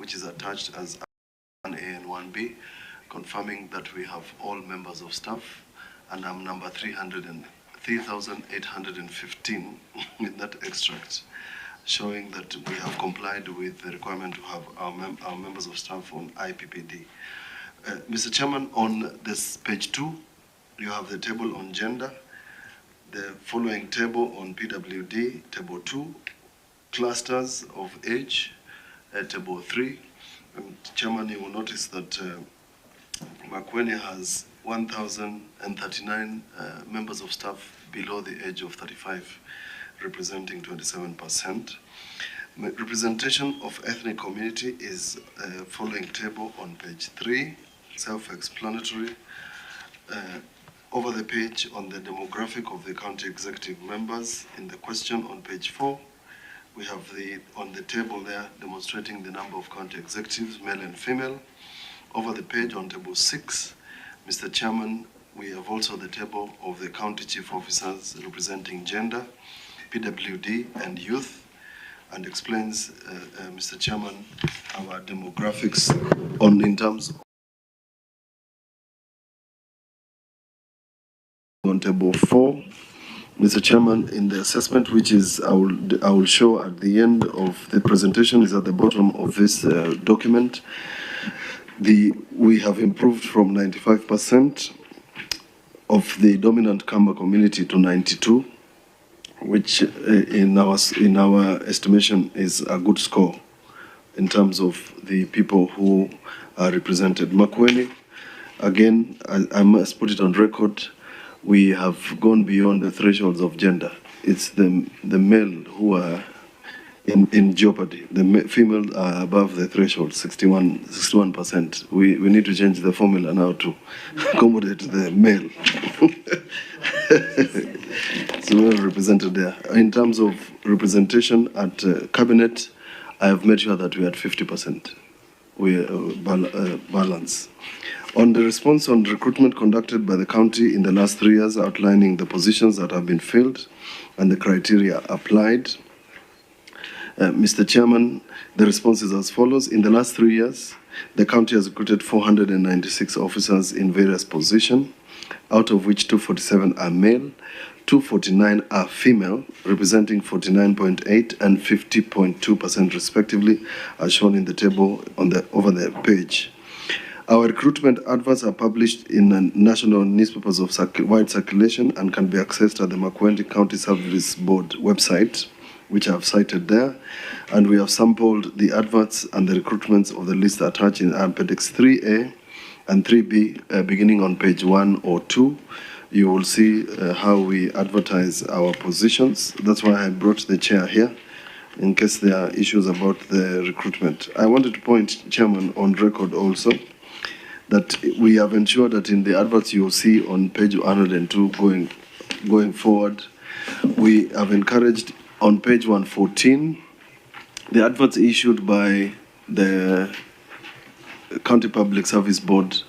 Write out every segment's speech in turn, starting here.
which is attached as 1A and 1B, confirming that we have all members of staff, and I'm number 3,815 in that extract, showing that we have complied with the requirement to have our members of staff on IPPD. Mr. Chairman, on this page 2, you have the table on gender, the following table on PWD, table 2, clusters of age, table 3. And Chairman, you will notice that Makueni has 1,039 members of staff below the age of 35, representing 27%. Representation of ethnic community is following table on page 3, self-explanatory. Over the page on the demographic of the county executive members, in the question on page 4, we have on the table there demonstrating the number of county executives, male and female. Over the page on table 6, Mr. Chairman, we have also the table of the county chief officers representing gender, PWD, and youth, and explains, Mr. Chairman, our demographics in terms on table 4. Mr. Chairman, in the assessment, which is I will show at the end of the presentation, is at the bottom of this document. We have improved from 95% of the dominant Kamba community to 92, which in our estimation is a good score in terms of the people who are represented. Makueni, again, I must put it on record, we have gone beyond the thresholds of gender. It's the male who are in jeopardy. The female are above the threshold, 61%. We need to change the formula now to accommodate the male. So we're represented there. In terms of representation at cabinet, I have made sure that we are at 50%. We balance. On the response on recruitment conducted by the county in the last 3 years, outlining the positions that have been filled and the criteria applied, Mr. Chairman, the response is as follows. In the last 3 years, the county has recruited 496 officers in various positions, out of which 247 are male, 249 are female, representing 49.8% and 50.2% respectively, as shown in the table over the page. Our recruitment adverts are published in national newspapers of wide circulation and can be accessed at the Makueni County Service Board website, which I have cited there. And we have sampled the adverts and the recruitments of the list attached in Appendix 3A and 3B, beginning on page 1 or 2. You will see how we advertise our positions. That's why I brought the chair here, in case there are issues about the recruitment. I wanted to point, Chairman, on record also, that we have ensured that in the adverts you will see on page 102 going forward, we have encouraged on page 114, the adverts issued by the County Public Service Board,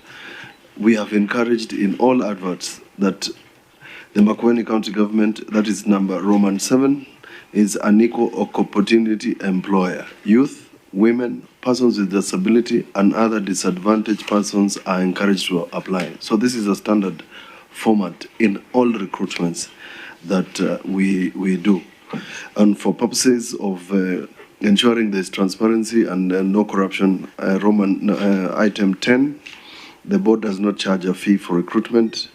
we have encouraged in all adverts that the Makueni County Government, that is number Roman 7, is an equal opportunity employer. Youth, women, persons with disability, and other disadvantaged persons are encouraged to apply. So this is a standard format in all recruitments that we do. And for purposes of ensuring there's transparency and no corruption, item 10, the board does not charge a fee for recruitment,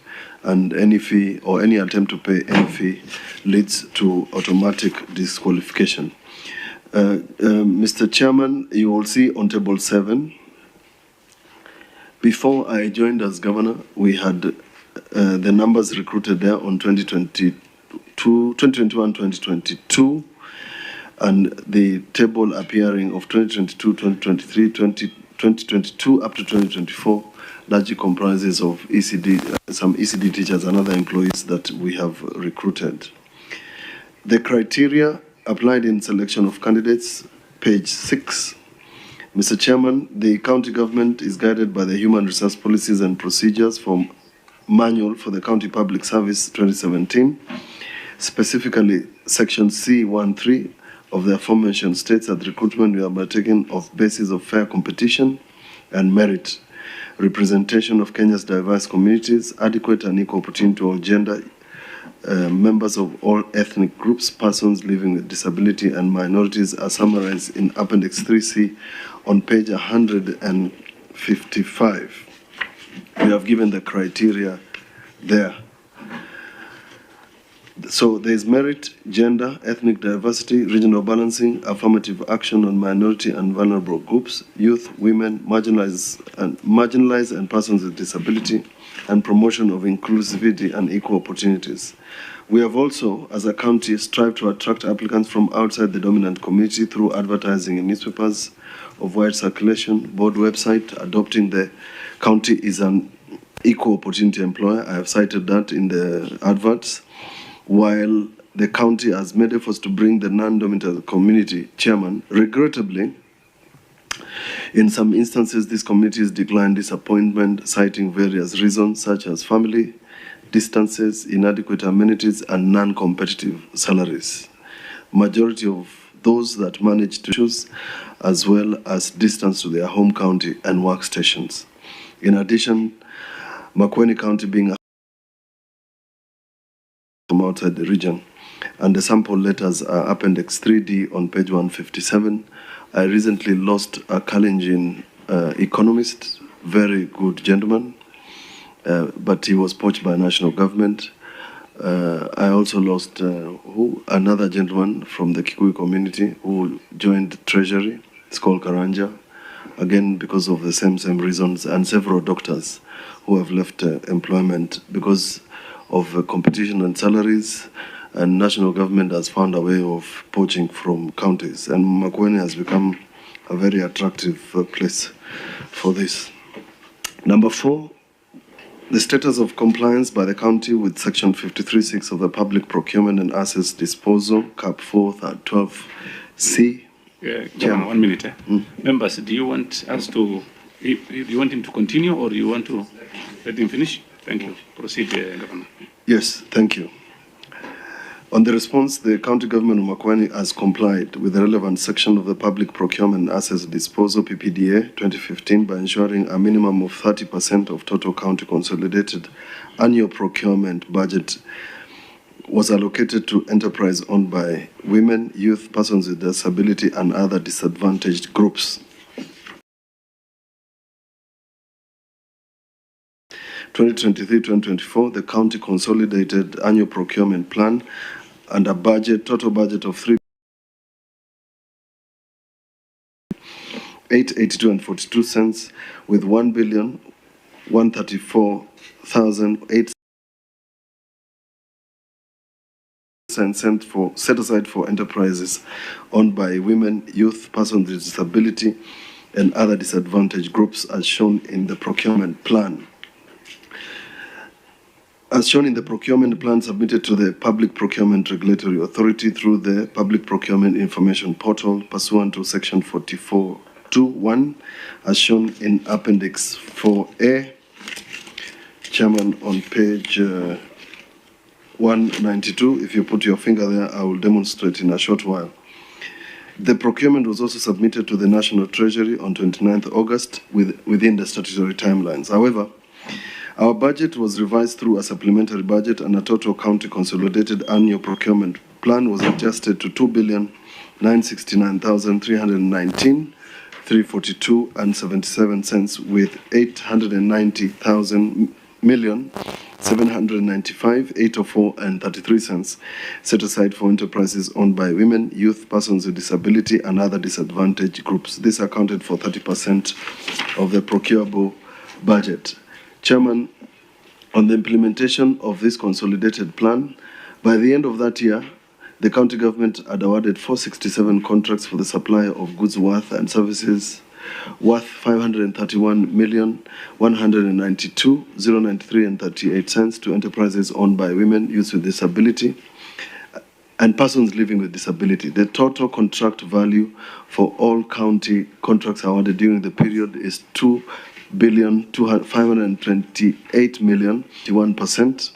and any fee or any attempt to pay any fee leads to automatic disqualification. Mr. Chairman, you will see on table 7, before I joined as governor, we had the numbers recruited there on 2021-2022, and the table appearing of 2022, 2023, 2022 up to 2024 largely comprises of ECD, some ECD teachers and other employees that we have recruited. The criteria applied in selection of candidates, page 6. Mr. Chairman, the county government is guided by the Human Resource Policies and Procedures from Manual for the County Public Service 2017, specifically Section C13 of the aforementioned states that recruitment will be undertaken of basis of fair competition and merit, representation of Kenya's diverse communities, adequate and equal opportunity to all gender, members of all ethnic groups, persons living with disability, and minorities are summarized in Appendix 3C on page 155. We have given the criteria there. So there is merit, gender, ethnic diversity, regional balancing, affirmative action on minority and vulnerable groups, youth, women, marginalized and persons with disability, and promotion of inclusivity and equal opportunities. We have also, as a county, strived to attract applicants from outside the dominant community through advertising in newspapers of wide circulation, board website, adopting the county is an equal opportunity employer. I have cited that in the adverts. While the county has made efforts to bring the non-dominant community chairman, regrettably, in some instances, these communities declined disappointment, citing various reasons such as family, distances, inadequate amenities, and non-competitive salaries. Majority of those that managed to choose, as well as distance to their home county and workstations. In addition, Makueni County being from outside the region, and the sample letters are Appendix 3D on page 157. I recently lost a Kalenjin economist, very good gentleman, but he was poached by national government. I also lost another gentleman from the Kikuyu community who joined Treasury. It's called Karanja, again because of the same reasons, and several doctors who have left employment because of competition and salaries, and national government has found a way of poaching from counties, and Makueni has become a very attractive place for this. Number 4, the status of compliance by the county with Section 53(6) of the Public Procurement and Assets Disposal, Cap 4, 12C. Chairman, 1 minute. Members, do you want us to, do you want him to continue or do you want to let him finish? Thank you. Proceed, Governor. Yes, thank you. On the response, the county government of Makueni has complied with the relevant section of the Public Procurement and Assets Disposal PPDA 2015 by ensuring a minimum of 30% of total county consolidated annual procurement budget was allocated to enterprise owned by women, youth, persons with disability, and other disadvantaged groups. 2023-2024, the county consolidated annual procurement plan and a total budget of 3,882.42 cents, with 1,134,008 set aside for enterprises owned by women, youth, persons with disability, and other disadvantaged groups, as shown in the procurement plan. As shown in the procurement plan submitted to the Public Procurement Regulatory Authority through the Public Procurement Information Portal pursuant to Section 44.2.1, as shown in Appendix 4A. Chairman, on page 192, if you put your finger there, I will demonstrate in a short while. The procurement was also submitted to the National Treasury on 29th August within the statutory timelines. However, our budget was revised through a supplementary budget, and a total county consolidated annual procurement plan was adjusted to 2,969,319.342 cents, with 890,795,804.33 cents set aside for enterprises owned by women, youth, persons with disability, and other disadvantaged groups. This accounted for 30% of the procurable budget. Chairman, on the implementation of this consolidated plan, by the end of that year, the county government had awarded 467 contracts for the supply of goods worth and services worth 531,192,093 cents to enterprises owned by women, youth with disability, and persons living with disability. The total contract value for all county contracts awarded during the period is 2,528,000,000, 1%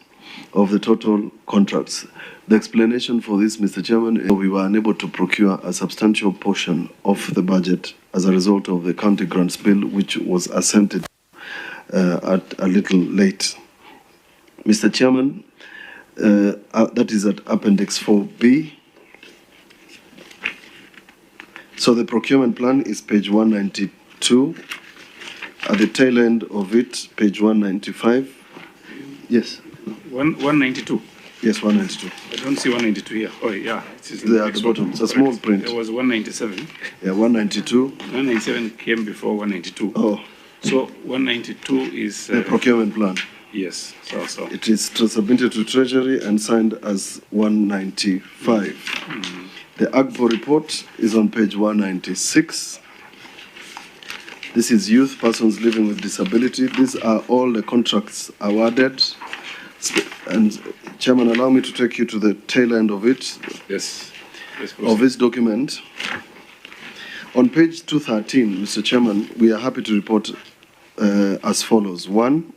of the total contracts. The explanation for this, Mr. Chairman, is we were unable to procure a substantial portion of the budget as a result of the county grants bill, which was assented at a little late. Mr. Chairman, that is at Appendix 4B. So the procurement plan is page 192. At the tail end of it, page 195. Yes. 192. Yes, 192. I don't see 192 here. Oh, yeah. It is There at the bottom. It's a small print. There was 197. Yeah, 192. 197 came before 192. Oh. So 192 is... The procurement plan. Yes. So. It is submitted to Treasury and signed as 195. The AGPO report is on page 196. This is youth, persons living with disability. These are all the contracts awarded. And Chairman, allow me to take you to the tail end of it. Yes. Of this document. On page 213, Mr. Chairman, we are happy to report as follows. 1,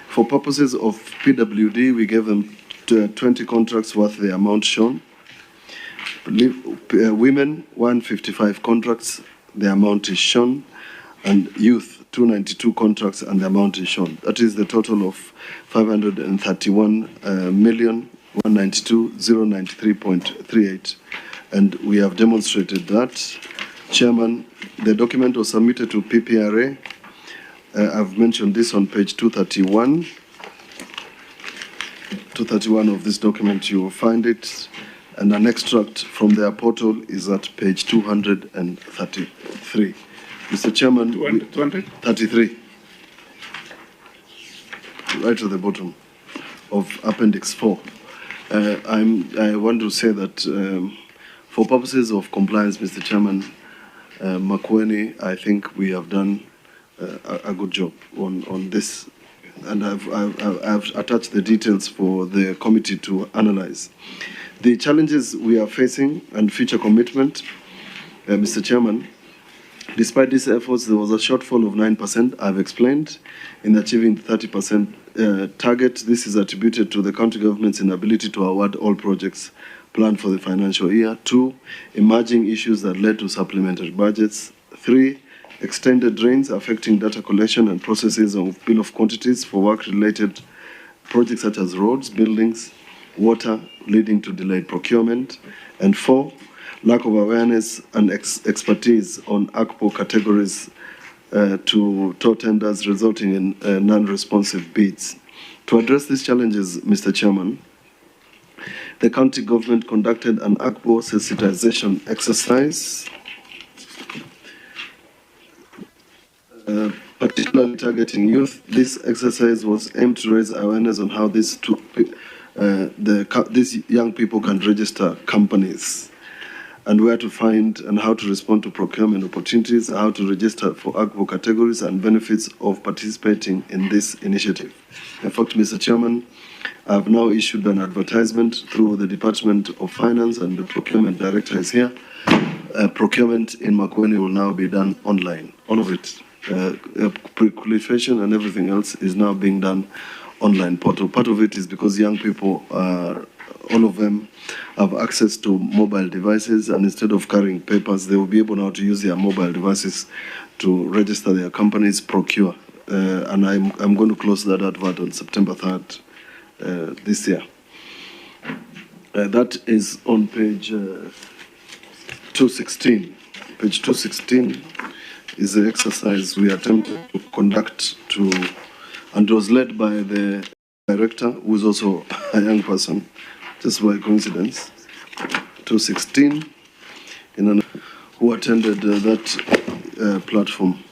for purposes of PWD, we gave them 20 contracts worth the amount shown. Women, 155 contracts, the amount is shown. And youth, 292 contracts, and the amount is shown. That is the total of 531,192,093.38. And we have demonstrated that. Chairman, the document was submitted to PPRA. I've mentioned this on page 231. 231 of this document, you will find it. And an extract from their portal is at page 233. Mr. Chairman, 233, right at the bottom of Appendix 4. I want to say that for purposes of compliance, Mr. Chairman, Makueni, I think we have done a good job on this, and I've attached the details for the committee to analyze. The challenges we are facing and future commitment, Mr. Chairman. Despite these efforts, there was a shortfall of 9%, I've explained, in achieving the 30% target. This is attributed to the county government's inability to award all projects planned for the financial year. 2, emerging issues that led to supplementary budgets. 3, extended drains affecting data collection and processes of bill of quantities for work-related projects such as roads, buildings, water, leading to delayed procurement. And 4, lack of awareness and expertise on AGPO categories to tow tenders, resulting in non-responsive bids. To address these challenges, Mr. Chairman, the county government conducted an AGPO sensitization exercise, particularly targeting youth. This exercise was aimed to raise awareness on how these young people can register companies, and where to find and how to respond to procurement opportunities, how to register for AGPO categories, and benefits of participating in this initiative. In fact, Mr. Chairman, I have now issued an advertisement through the Department of Finance, and the procurement director is here. Procurement in Makueni will now be done online. All of it, pre-qualification and everything else is now being done online portal. Part of it is because young people all of them have access to mobile devices, and instead of carrying papers, they will be able now to use their mobile devices to register their companies, procure. And I'm going to close that advert on September 3rd this year. That is on page 216. Page 216 is the exercise we attempted to conduct and it was led by the director, who is also a young person, just by coincidence. 216, who attended that platform.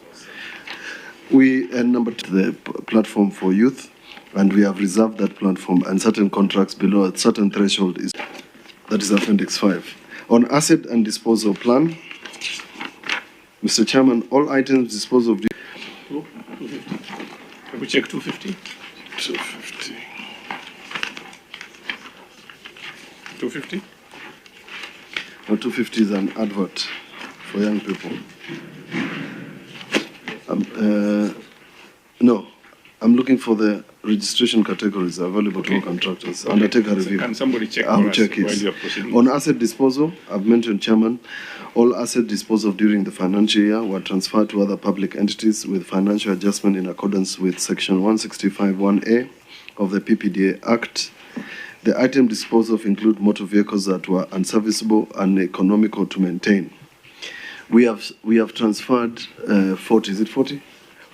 Number 2, the platform for youth, and we have reserved that platform, and certain contracts below a certain threshold that is Appendix 5. On asset and disposal plan, Mr. Chairman, all items disposed of. 250. Can we check 250? 250. 250? Now 250 is an advert for young people. No, I'm looking. looking for the registration categories available to all contractors. Okay. Undertake a review. Can somebody check I'll for us check it. while you're proceeding? On asset disposal, I've mentioned, Chairman, all asset disposal during the financial year were transferred to other public entities with financial adjustment in accordance with Section 165(1)A of the PPDA Act. The item disposed of include motor vehicles that were unserviceable and economical to maintain. We have transferred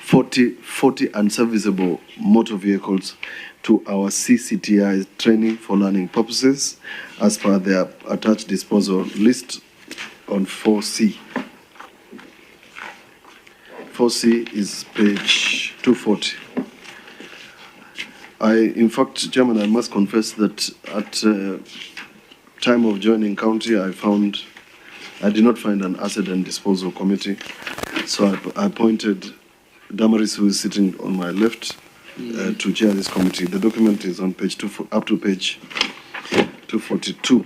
40 unserviceable motor vehicles to our CCTI training for learning purposes as per their attached disposal list on 4C. 4C is page 240. In fact, Chairman, I must confess that at time of joining county, I did not find an asset and disposal committee. So I appointed Damaris, who is sitting on my left, to chair this committee. The document is on page up to page 242.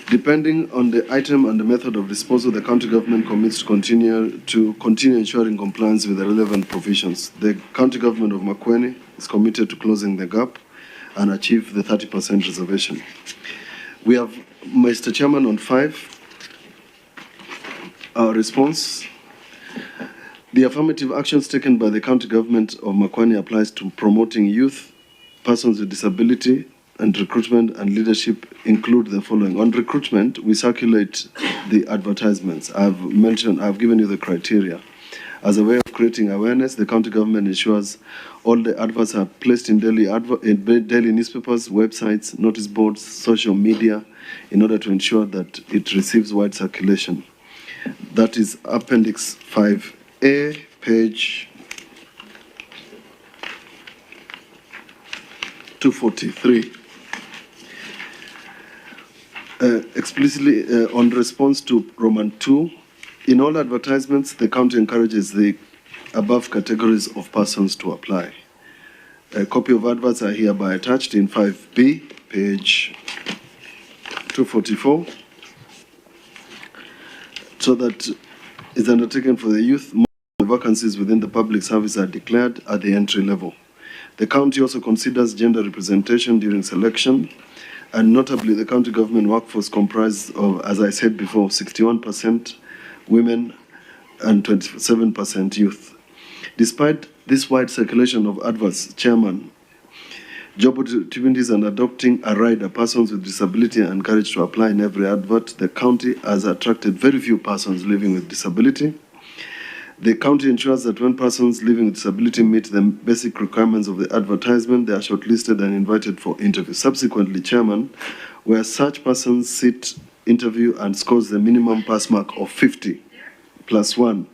Depending on the item and the method of disposal, the county government commits to continue ensuring compliance with the relevant provisions. The county government of Makueni is committed to closing the gap and achieve the 30% reservation. We have, Mr. Chairman, on 5, our response. The affirmative actions taken by the county government of Makueni applies to promoting youth, persons with disability, and recruitment and leadership include the following. On recruitment, we circulate the advertisements. I've given you the criteria. As a way of creating awareness, the county government ensures all the adverts are placed in daily newspapers, websites, notice boards, social media, in order to ensure that it receives wide circulation. That is Appendix 5A, page 243. Explicitly on response to Roman 2, in all advertisements, the county encourages the above categories of persons to apply. A copy of adverts are hereby attached in 5B, page 244, so that it's undertaken for the youth. More vacancies within the public service are declared at the entry level. The county also considers gender representation during selection, and notably the county government workforce comprised of, as I said before, 61% women and 27% youth. Despite this wide circulation of adverts, Chairman, job opportunities and adopting a rider, persons with disability are encouraged to apply in every advert. The county has attracted very few persons living with disability. The county ensures that when persons living with disability meet the basic requirements of the advertisement, they are shortlisted and invited for interview. Subsequently, Chairman, where such persons sit, interview, and scores the minimum pass mark of 50 plus 1,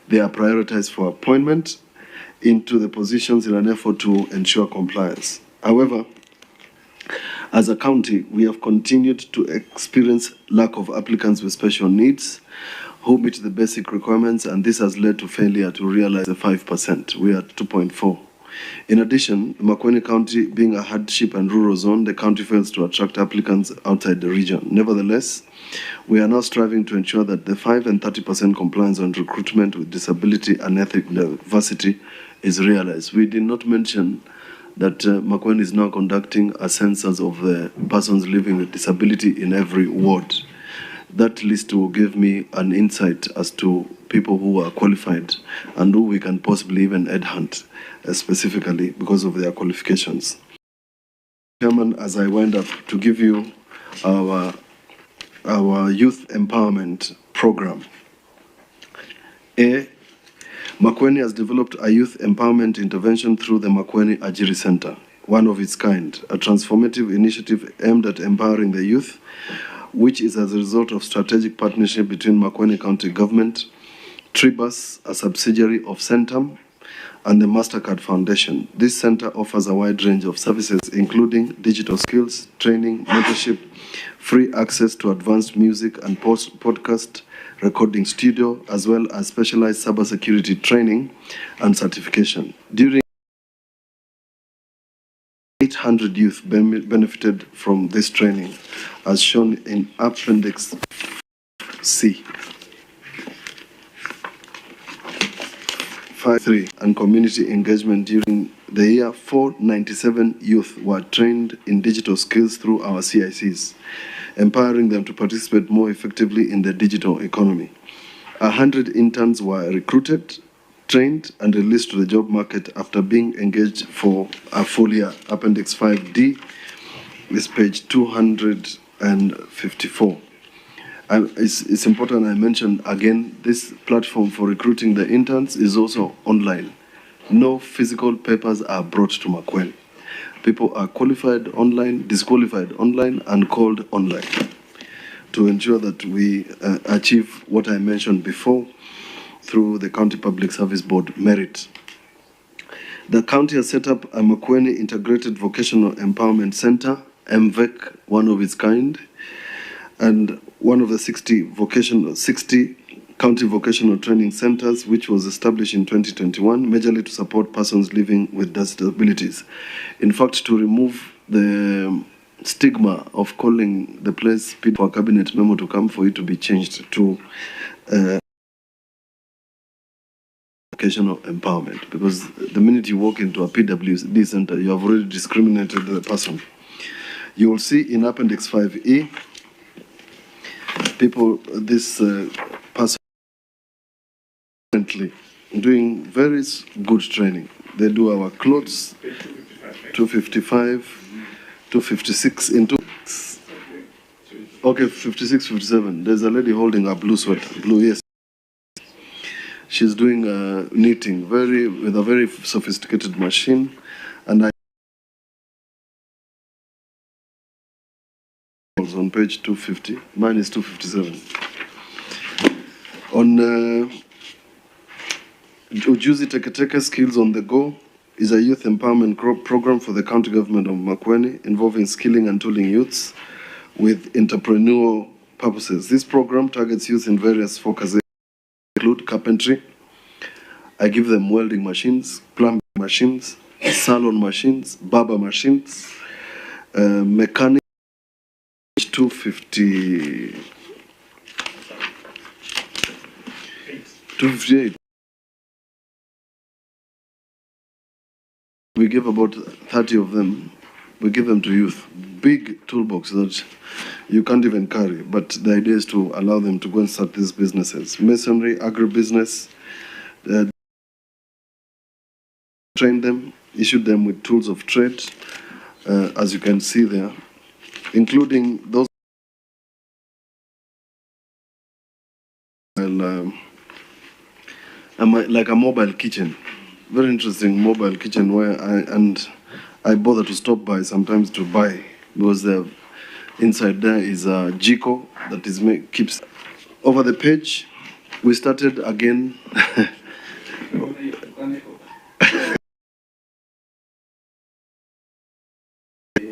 they are prioritized for appointment into the positions in an effort to ensure compliance. However, as a county, we have continued to experience lack of applicants with special needs who meet the basic requirements, and this has led to failure to realize the 5%. We are at 2.4. In addition, Makueni County being a hardship and rural zone, the county fails to attract applicants outside the region. Nevertheless, we are now striving to ensure that the 5 and 30% compliance on recruitment with disability and ethnic diversity is realized. We did not mention that Makueni is now conducting a census of the persons living with disability in every ward. That list will give me an insight as to people who are qualified and who we can possibly even headhunt specifically because of their qualifications. Chairman, as I wind up, to give you our youth empowerment program. Makueni has developed a youth empowerment intervention through the Makueni Ajiri Center, one of its kind, a transformative initiative aimed at empowering the youth, which is as a result of strategic partnership between Makueni County Government, Tribus, a subsidiary of Centum, and the MasterCard Foundation. This center offers a wide range of services, including digital skills, training, mentorship, free access to advanced music and podcast recording studio, as well as specialized cybersecurity training and certification. During 800 youth benefited from this training, as shown in Appendix C. 5.3 and community engagement during the year, 497 youth were trained in digital skills through our CICs, empowering them to participate more effectively in the digital economy. 100 interns were recruited, trained, and released to the job market after being engaged for a full year. Appendix 5D is page 254. It's important I mention again, this platform for recruiting the interns is also online. No physical papers are brought to Makueni. People are qualified online, disqualified online, and called online to ensure that we achieve what I mentioned before through the County Public Service Board merit. The county has set up a Makueni Integrated Vocational Empowerment Center, MVEC, one of its kind, and one of the 60 county vocational training centers, which was established in 2021, majorly to support persons living with disabilities. In fact, to remove the stigma of calling the place people for a cabinet memo to come, for it to be changed to vocational empowerment, because the minute you walk into a PWD center, you have already discriminated the person. You will see in Appendix 5E, this person currently doing very good training. They do our clothes, 255, 256 into. Okay, 56, 57. There's a lady holding a blue sweater, blue, yes. She's doing knitting with a very sophisticated machine, and on page 250, mine is 257. On Ujuzi Teketeke Skills on the Go is a youth empowerment program for the county government of Makueni involving skilling and tooling youths with entrepreneurial purposes. This program targets youth in various focus areas, include carpentry. I give them welding machines, plumbing machines, salon machines, barber machines, mechanic. 258. We give about 30 of them. We give them to youth. Big toolbox that you can't even carry. But the idea is to allow them to go and start these businesses. Masonry, agribusiness. Train them, issued them with tools of trade, as you can see there, including those like a mobile kitchen, very interesting mobile kitchen where I bother to stop by sometimes to buy, because the inside there is a jiko that is keeps over the page. We started again.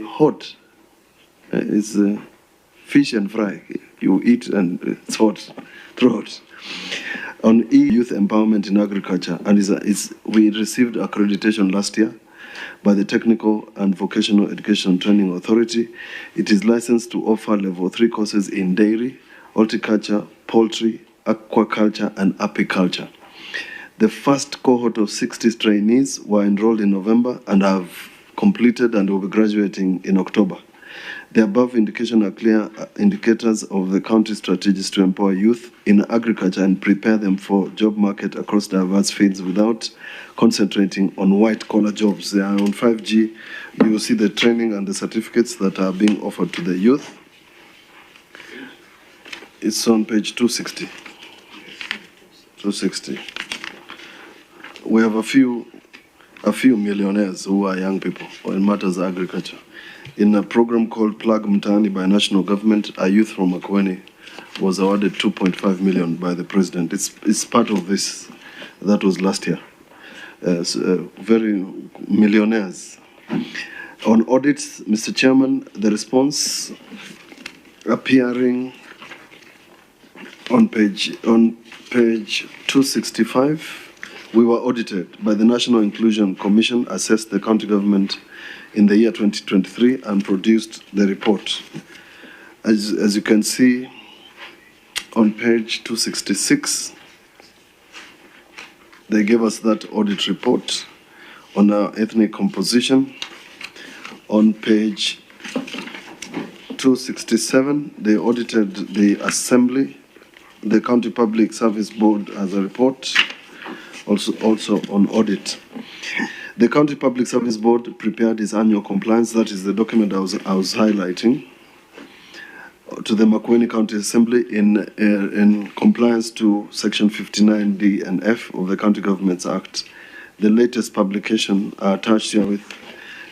Hot. It's fish and fry. You eat and it's hot throughout. On youth empowerment in agriculture, and we received accreditation last year by the Technical and Vocational Education Training Authority. It is licensed to offer level 3 courses in dairy, horticulture, poultry, aquaculture, and apiculture. The first cohort of 60 trainees were enrolled in November and have completed and will be graduating in October. The above indication are clear indicators of the county's strategies to empower youth in agriculture and prepare them for job market across diverse fields without concentrating on white-collar jobs. They are on 5G. You will see the training and the certificates that are being offered to the youth. It's on page 260. 260. We have a few millionaires who are young people in matters of agriculture. In a program called Plug Mtaani by national government, a youth from Makueni was awarded 2.5 million by the president. It's part of this. That was last year. Very millionaires. On audits, Mr. Chairman, the response appearing on page 265, we were audited by the National Inclusion Commission, assessed the county government in the year 2023 and produced the report. As you can see on page 266, They gave us that audit report on our ethnic composition. On page 267, they audited the Assembly, the County Public Service Board as a report, also on audit. The County Public Service Board prepared its annual compliance, that is the document I was highlighting, to the Makueni County Assembly in compliance to Section 59D and F of the County Governments Act. The latest publication are attached here with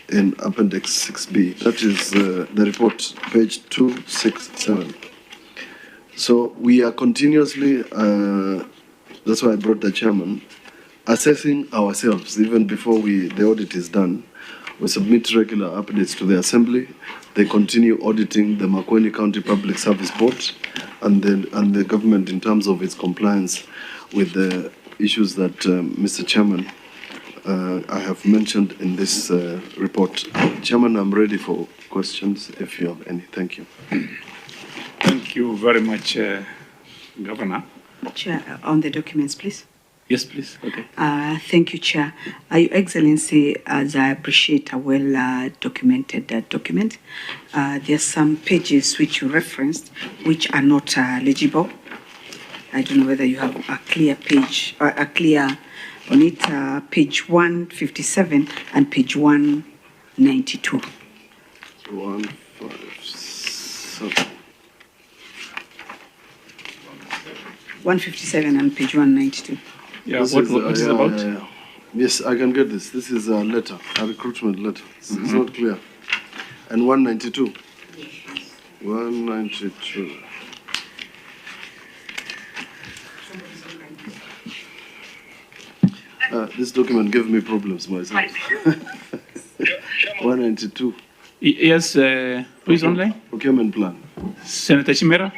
in Appendix 6B. That is the report, page 267. So we are continuously, that's why I brought the chairman, assessing ourselves even before the audit is done. We submit regular updates to the Assembly. They continue auditing the Makueni County Public Service Board and the government in terms of its compliance with the issues that Mr. Chairman I have mentioned in this report. Chairman, I'm ready for questions if you have any. Thank you. Thank you very much, Governor. Chair, on the documents, please. Yes, please. Okay. Thank you, Chair. Your Excellency, as I appreciate a well-documented document, there are some pages which you referenced which are not legible. I don't know whether you have a clear page or a clear on it, page 157 and page 192. 157. 157 and page 192. Yeah, what is it about? Yeah. Yes, I can get this. This is a letter, a recruitment letter. It's not clear. And 192. 192. This document gave me problems myself. 192. Yes, who is online? Procurement plan. Senator Chimera?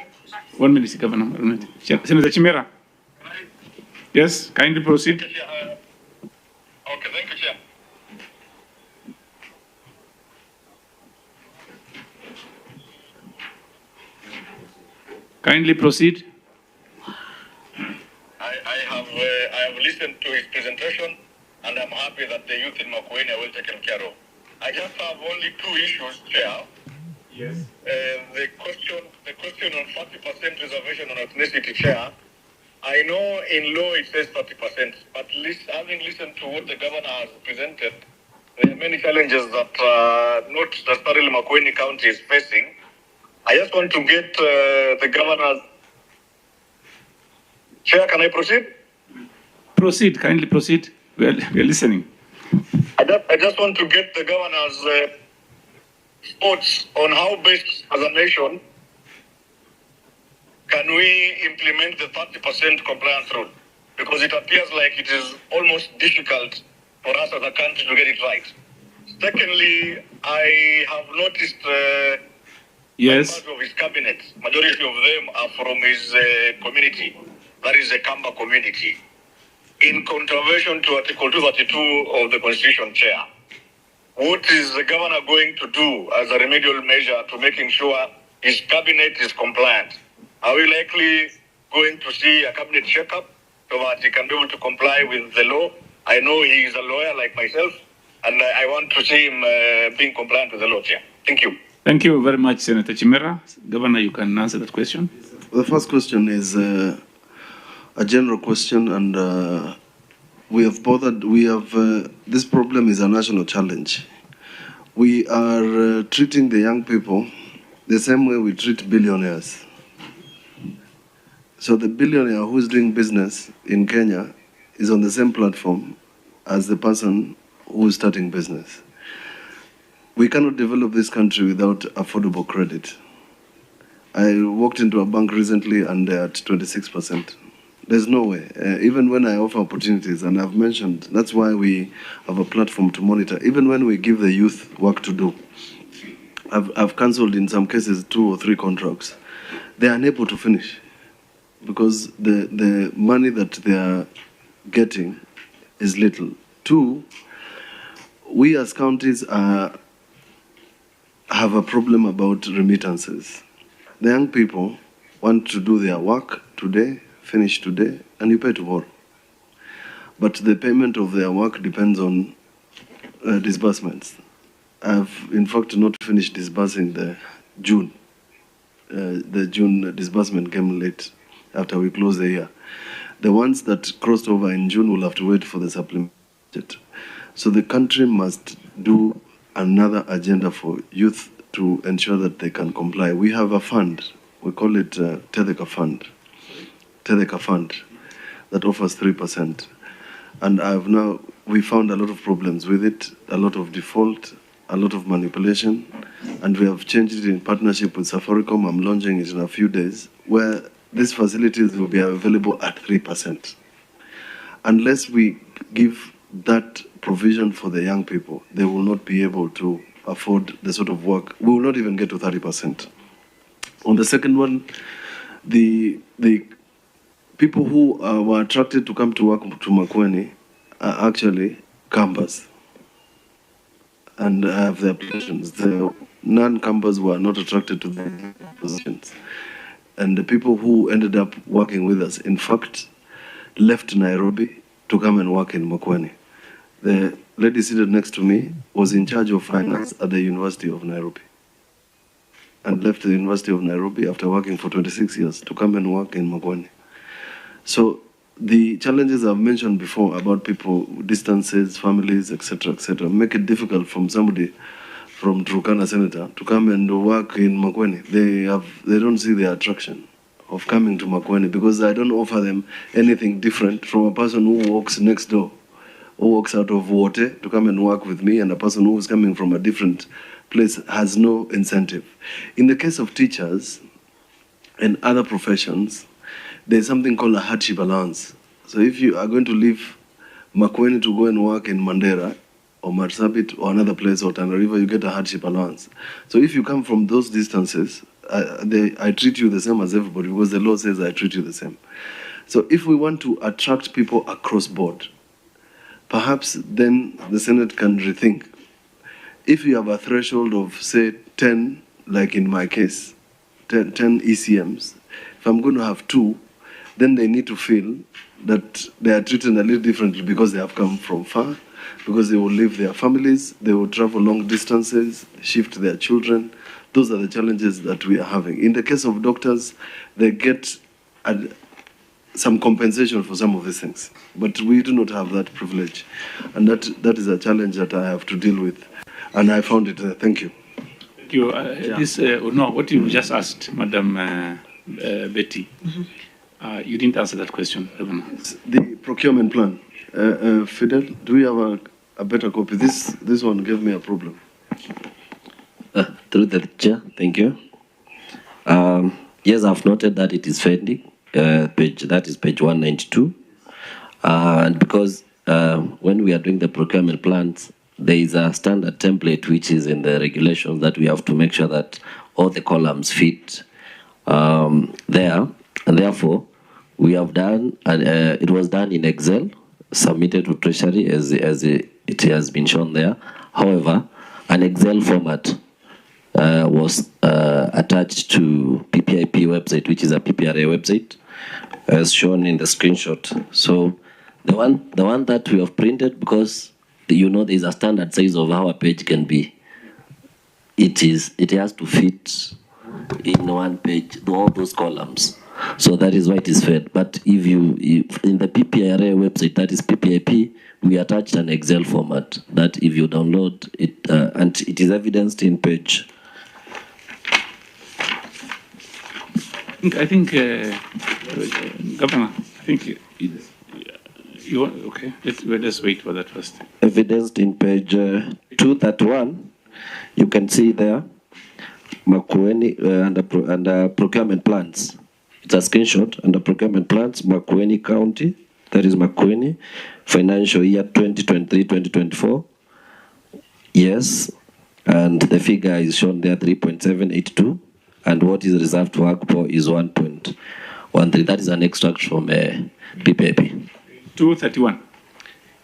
1 minute, Governor. 1 minute. Senator Chimera? Yes, kindly proceed. Okay, thank you, Chair. Kindly proceed. I have listened to his presentation, and I'm happy that the youth in Makueni are well taken care of. I just have only two issues, Chair. Yes. The question on 30% reservation on ethnicity, Chair. I know in law it says 30%, but having listened to what the governor has presented, there are many challenges that not necessarily Makueni County is facing. I just want to get the governor's... Chair, can I proceed? Proceed, kindly proceed. We are listening. I just want to get the governor's thoughts on how best as a nation can we implement the 30% compliance rule? Because it appears like it is almost difficult for us as a country to get it right. Secondly, I have noticed yes. part of his cabinet, majority of them are from his community, that is the Kamba community, in contravention to Article 232 of the Constitution, Chair. What is the governor going to do as a remedial measure to making sure his cabinet is compliant? Are we likely going to see a cabinet shake-up so that he can be able to comply with the law? I know he is a lawyer like myself, and I want to see him being compliant with the law, Chair. Thank you. Thank you very much, Senator Chimera. Governor, you can answer that question. The first question is a general question, and this problem is a national challenge. We are treating the young people the same way we treat billionaires. So the billionaire who is doing business in Kenya is on the same platform as the person who is starting business. We cannot develop this country without affordable credit. I walked into a bank recently and they're at 26%. There's no way. Even when I offer opportunities, and I've mentioned, that's why we have a platform to monitor. Even when we give the youth work to do, I've cancelled in some cases 2 or 3 contracts. They're unable to finish because the money that they are getting is little. 2, we as counties have a problem about remittances. The young people want to do their work today, finish today, and you pay tomorrow. but the payment of their work depends on disbursements. I've in fact not finished disbursing the June. The June disbursement came late after we closed the year. The ones that crossed over in June will have to wait for the supplement budget. So the country must do another agenda for youth to ensure that they can comply. We have a fund, we call it Tetheka Fund, that offers 3%. And we found a lot of problems with it, a lot of default, a lot of manipulation, and we have changed it in partnership with Safaricom. I'm launching it in a few days, where these facilities will be available at 3%. Unless we give that provision for the young people, they will not be able to afford the sort of work. We will not even get to 30%. On the second one, the people who were attracted to come to work to Makueni are actually campers and have their positions. The non-campers were not attracted to the positions. And the people who ended up working with us, in fact, left Nairobi to come and work in Makueni. The lady seated next to me was in charge of finance at the University of Nairobi and left the University of Nairobi after working for 26 years to come and work in Makueni. So the challenges I've mentioned before about people, distances, families, etc., make it difficult from somebody from Turkana Senator to come and work in Makueni. They don't see the attraction of coming to Makueni because I don't offer them anything different from a person who walks next door, who walks out of Wote to come and work with me, and a person who is coming from a different place has no incentive. In the case of teachers and other professions, there's something called a hardship allowance. So if you are going to leave Makueni to go and work in Mandera or Marsabit or another place or Tana River, you get a hardship allowance. So if you come from those distances, I treat you the same as everybody because the law says I treat you the same. So if we want to attract people across board, perhaps then the Senate can rethink. If you have a threshold of, say, 10, like in my case, 10 ECMs, if I'm going to have 2, then they need to feel that they are treated a little differently because they have come from far, because they will leave their families, they will travel long distances, shift their children. Those are the challenges that we are having. In the case of doctors, they get some compensation for some of these things, but we do not have that privilege. And that is a challenge that I have to deal with, and I found it there. Thank you. Thank you. What you just asked, Madam Betty, you didn't answer that question, Governor. The procurement plan. Fidel, do we have a better copy? This one gave me a problem. Through the chair, thank you. Yes, I've noted that it is pending. That is page 192. And because when we are doing the procurement plans, there is a standard template which is in the regulations that we have to make sure that all the columns fit there. And therefore, we have done, and it was done in Excel, submitted to Treasury as it has been shown there. However, an Excel format was attached to PPIP website, which is a PPRA website, as shown in the screenshot. So the one that we have printed, because you know there is a standard size of how a page can be. It has to fit in one page, all those columns. So that is why it is fed. But if in the PPRA website, that is PPIP, we attached an Excel format that if you download it, and it is evidenced in page. I think Governor, I think you okay. Let's wait for that first. Evidenced in page 231, you can see there Makueni under procurement plans. It's a screenshot under procurement plans, Makueni County, that is Makueni, financial year 2023-2024. Yes, and the figure is shown there, 3.782, and what is reserved to work for is 1.13. That is an extract from PPP. 231.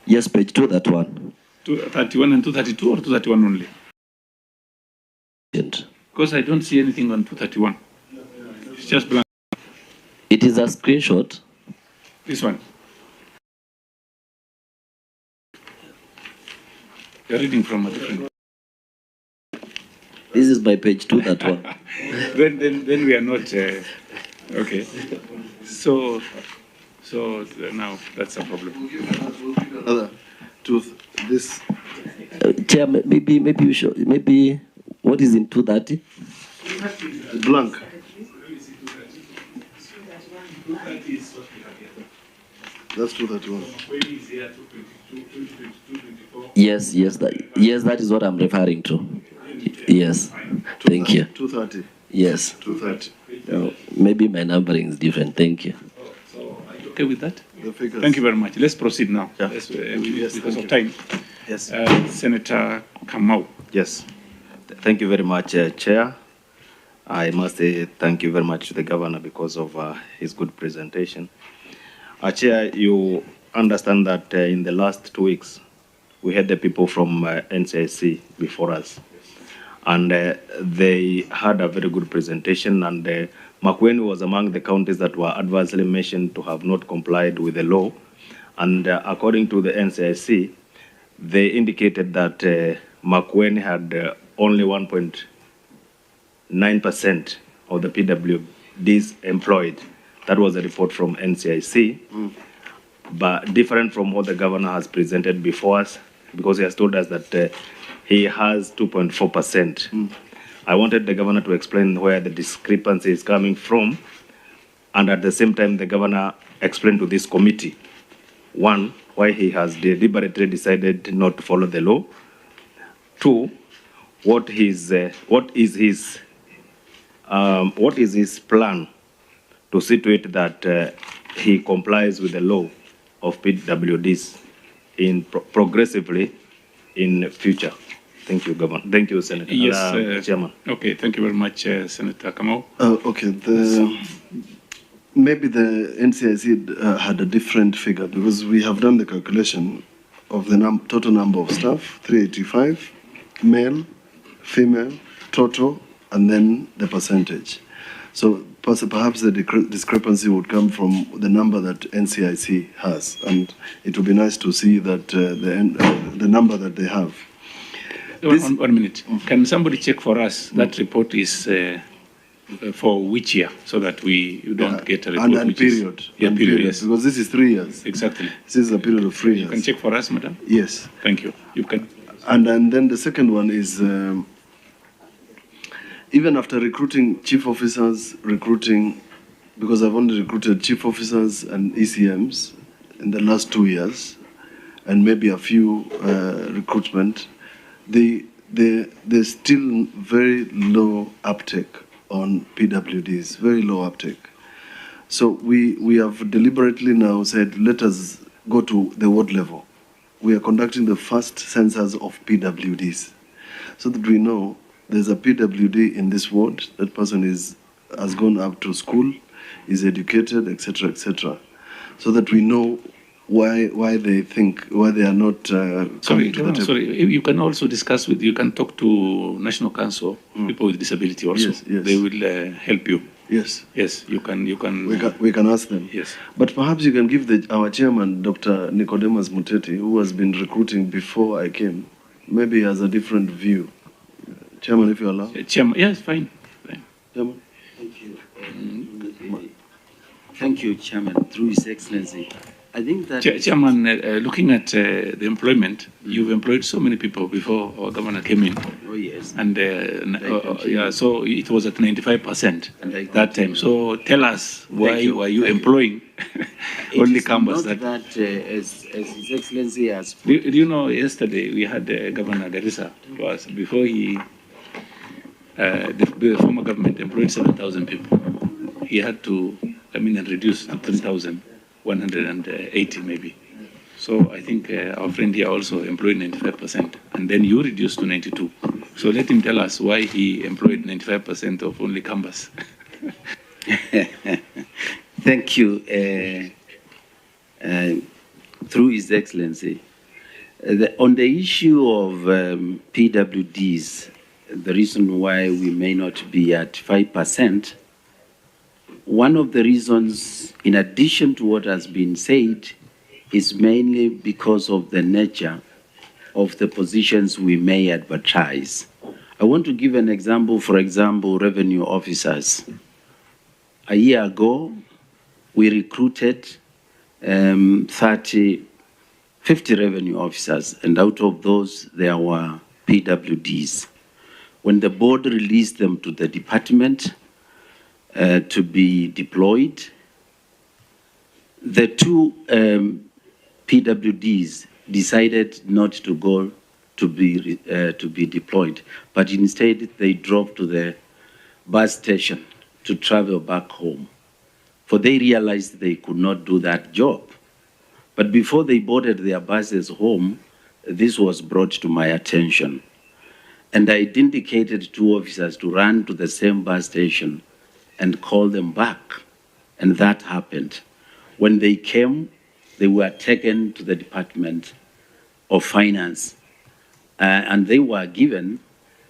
Yes, page 231. 231 and 232 or 231 only? Because I don't see anything on 231. It's just blank. It is a screenshot. This one. You're reading from a different. This is my page 2, that one. then we are not okay. So now that's a problem. Other tooth, this. Chair, maybe you should, maybe what is in 230? Blank. That's 231. Yes, that is what I'm referring to. Yes, thank you. 230. Yes. 230. Maybe my numbering is different. Thank you. So are you okay with that? The figures. Thank you very much. Let's procead now. Yeah. Yes, because of time. Yes. Senator Kamau. Yes. Thank you very much, Chair. I must say thank you very much to the Governor because of his good presentation. Chair, you understand that in the last 2 weeks, we had the people from NCIC before us. And they had a very good presentation, and Makueni was among the counties that were adversely mentioned to have not complied with the law. And according to the NCIC, they indicated that Makueni had only 1.9% of the PWDs employed. That was a report from NCIC, but different from what the Governor has presented before us, because he has told us that he has 2.4%. I wanted the Governor to explain where the discrepancy is coming from, and at the same time, the Governor explained to this committee, one, why he has deliberately decided not to follow the law. Two, what is his plan to see to it that he complies with the law of PWDs progressively in future. Thank you, Governor. Thank you, Senator. Yes, Chairman. Okay, thank you very much, Senator Kamau. Okay, maybe the NCIC had a different figure, because we have done the calculation of the total number of staff, 385, male, female, total, and then the percentage. So perhaps the discrepancy would come from the number that NCIC has, and it would be nice to see that the number that they have. One minute. Can somebody check for us that report is for which year, so that we don't get a report and period. Period, yes. Because this is 3 years. Exactly. This is a period of 3 years. You can check for us, madam? Yes. Thank you. You can. And then the second one is, even after recruiting chief officers, because I've only recruited chief officers and ECMs in the last 2 years, and maybe a few recruitment, there's still very low uptake on PWDs, very low uptake. So we have deliberately now said, let us go to the ward level. We are conducting the first census of PWDs, so that we know there's a PWD in this ward, that person has gone up to school, is educated, etc., etc., so that we know why they are not coming to the table. Sorry, you can also discuss you can talk to National Council, people with disability also. Yes, yes. They will help you. Yes. Yes, you can. We can ask them. Yes. But perhaps you can give our chairman, Dr. Nicodemus Muteti, who has been recruiting before I came, maybe he has a different view. Chairman, if you allow. Chairman, yes, fine. Chairman. Thank you. Thank you, Chairman. Through His Excellency, I think that Chairman, looking at the employment, you've employed so many people before our governor came in. Oh yes. And so it was at 95% that time. So tell us, why were you employing only Kambas? Not that as His Excellency has. Do you know, yesterday we had Governor Garissa, before the former government employed 7,000 people. He had to come in and reduce to 3,180 maybe. So I think our friend here also employed 95%, and then you reduced to 92. So let him tell us why he employed 95% of only Kambas. Thank you. Through His Excellency, on the issue of PWDs, the reason why we may not be at 5%, one of the reasons, in addition to what has been said, is mainly because of the nature of the positions we may advertise. I want to give an example, for example, revenue officers. A year ago, we recruited 50 revenue officers, and out of those, there were PWDs. When the board released them to the department to be deployed, the two PWDs decided not to go to be deployed, but instead they drove to the bus station to travel back home. For they realized they could not do that job. But before they boarded their buses home, this was brought to my attention. And I indicated two officers to run to the same bus station and call them back. And that happened. When they came, they were taken to the Department of Finance. And they were given,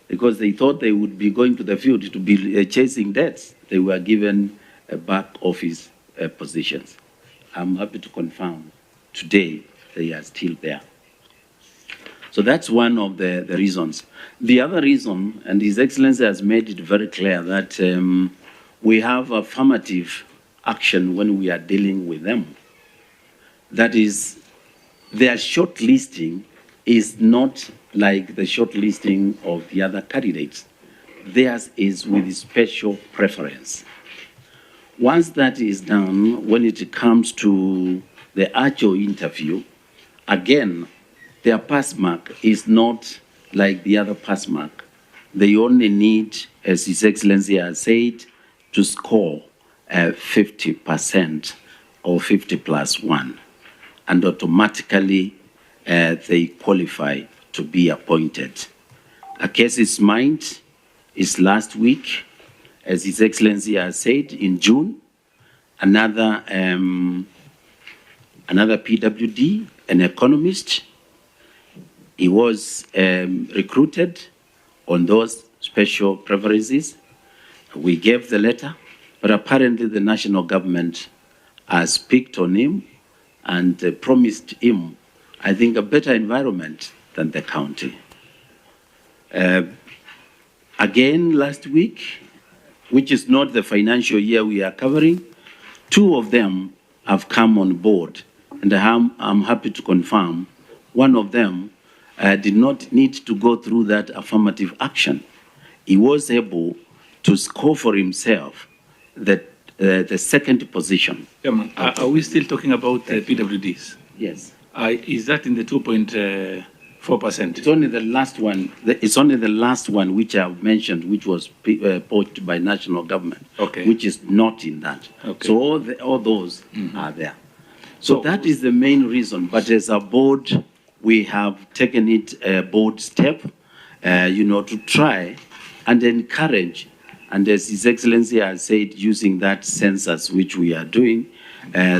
because they thought they would be going to the field to be chasing debts, they were given back office positions. I'm happy to confirm today they are still there. So that's one of the reasons. The other reason, and His Excellency has made it very clear, that we have affirmative action when we are dealing with them. That is, their shortlisting is not like the shortlisting of the other candidates. Theirs is with special preference. Once that is done, when it comes to the actual interview, again, their pass mark is not like the other pass mark. They only need, as His Excellency has said, to score 50% or 50+1, and automatically they qualify to be appointed. A case is mind is last week, as His Excellency has said, in June, another PWD, an economist, he was recruited on those special preferences. We gave the letter, but apparently the national government has picked on him and promised him, I think, a better environment than the county. Again, last week, which is not the financial year we are covering, two of them have come on board, and I'm happy to confirm one of them did not need to go through that affirmative action. He was able to score for himself the second position. Chairman, are we still talking about PWDs? Yes. Is that in the 2.4%? It's only the last one. It's only the last one which I've mentioned, which was poached by national government, okay, which is not in that. Okay. So all those are there. So that is the main reason. But as a board, we have taken it a bold step, to try and encourage. And as His Excellency has said, using that census which we are doing,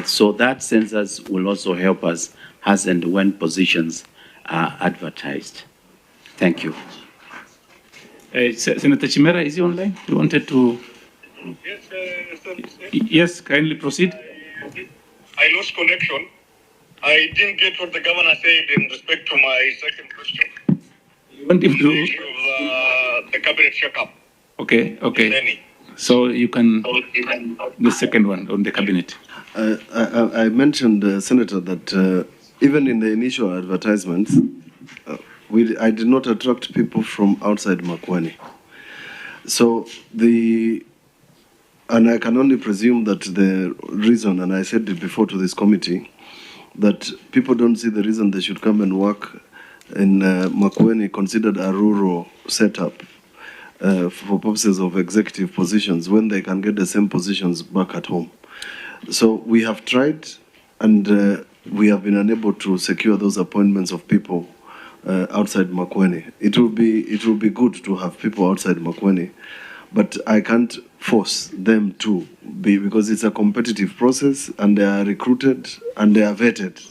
so that census will also help us as and when positions are advertised. Thank you. Senator Chimera, is he online? You wanted to? Yes, kindly proceed. I lost connection. I didn't get what the governor said in respect to my second question. You want him to? The issue of the cabinet checkup. Okay. So you can, the second one on the cabinet. I mentioned, Senator, that even in the initial advertisements, I did not attract people from outside Makueni. So and I can only presume that the reason, and I said it before to this committee, that people don't see the reason they should come and work in Makueni, considered a rural setup for purposes of executive positions, when they can get the same positions back at home. So we have tried, and we have been unable to secure those appointments of people outside Makueni. It will be good to have people outside Makueni, but I can't force them to be, because it's a competitive process, and they are recruited and they are vetted.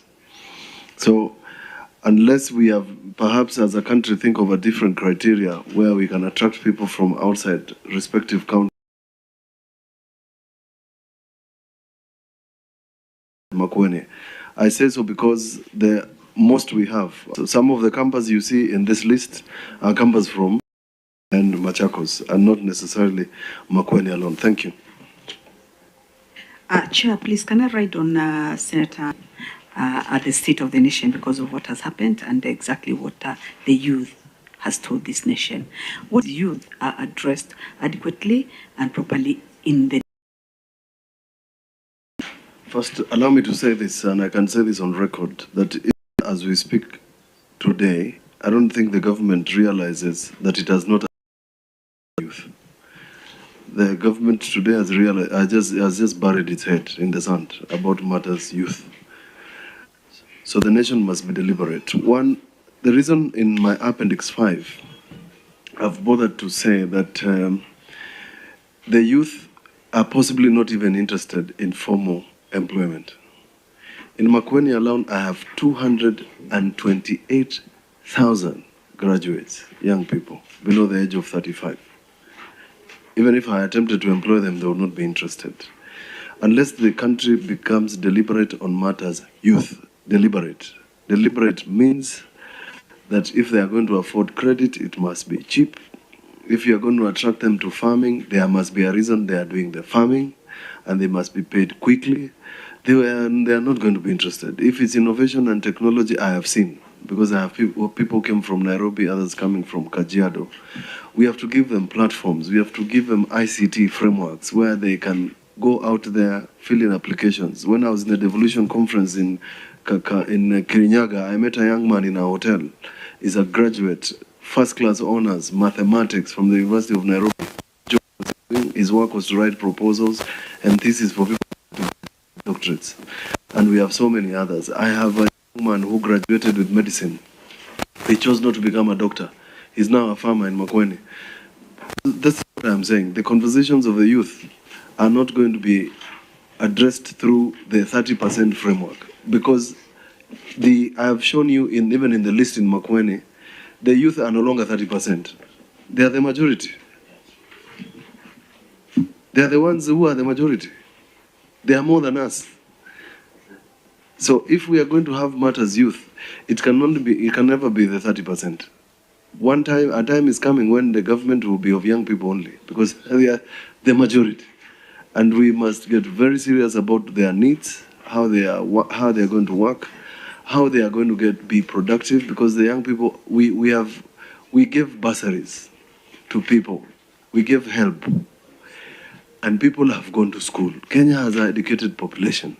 So unless we have, perhaps as a country, think of a different criteria where we can attract people from outside respective counties, Makueni. I say so because the most we have. So some of the campus you see in this list are campus from and Machakos, and not necessarily Makueni alone. Thank you. Chair, please, can I write on Senator at the state of the nation because of what has happened and exactly what the youth has told this nation? What youth are addressed adequately and properly in the... First, allow me to say this, and I can say this on record, that even as we speak today, I don't think the government realizes that it has not youth. The government today has just buried its head in the sand about matters youth. So the nation must be deliberate. One, the reason in my Appendix 5, I've bothered to say that the youth are possibly not even interested in formal employment. In Makueni alone, I have 228,000 graduates, young people, below the age of 35. Even if I attempted to employ them, they would not be interested. Unless the country becomes deliberate on matters youth, deliberate. Deliberate means that if they are going to afford credit, it must be cheap. If you are going to attract them to farming, there must be a reason they are doing the farming, and they must be paid quickly. They are not going to be interested. If it's innovation and technology, I have seen, because I have people came from Nairobi, others coming from Kajiado. We have to give them platforms. We have to give them ICT frameworks where they can go out there, fill in applications. When I was in the devolution conference in Kirinyaga, I met a young man in a hotel. He's a graduate, first-class honors, mathematics from the University of Nairobi. His work was to write proposals and theses for people to get doctorates. And we have so many others. I have a young man who graduated with medicine. He chose not to become a doctor. He's now a farmer in Makueni. That's what I'm saying. The conversations of the youth are not going to be addressed through the 30% framework, because I have shown you, even in the list in Makueni, the youth are no longer 30%. They are the majority. They are the ones who are the majority. They are more than us. So if we are going to have matters youth, it can never be the 30%. A time is coming when the government will be of young people only, because they are the majority. And we must get very serious about their needs, how they are going to work, how they are going to be productive, because the young people, we give bursaries to people, we give help, and people have gone to school. Kenya has an educated population.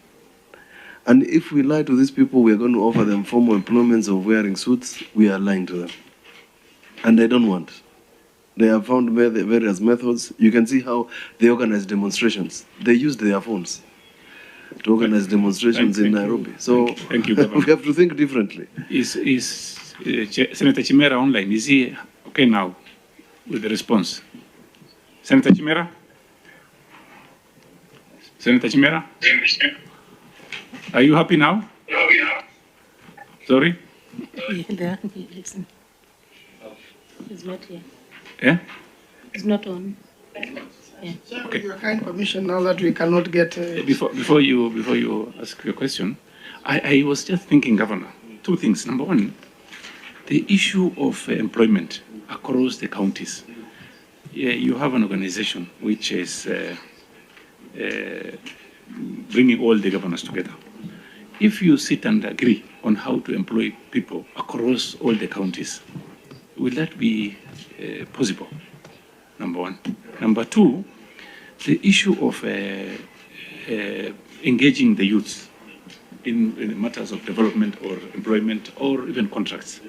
And if we lie to these people, we are going to offer them formal employments of wearing suits, we are lying to them. And they don't want. They have found various methods. You can see how they organize demonstrations. They use their phones to organize demonstrations in Nairobi. So thank you, we have to think differently. Is Senator Chimera online? Is he okay now with the response? Senator Chimera? Senator Chimera? Are you happy now? Sorry? It's not here. Yeah? It's not on. Yeah. Okay. With your kind permission, now that we cannot get... Before you ask your question, I was just thinking, Governor, two things. Number one, the issue of employment across the counties. Yeah, you have an organization which is bringing all the governors together. If you sit and agree on how to employ people across all the counties, will that be possible? Number one. Number two, the issue of engaging the youth in matters of development or employment or even contracts.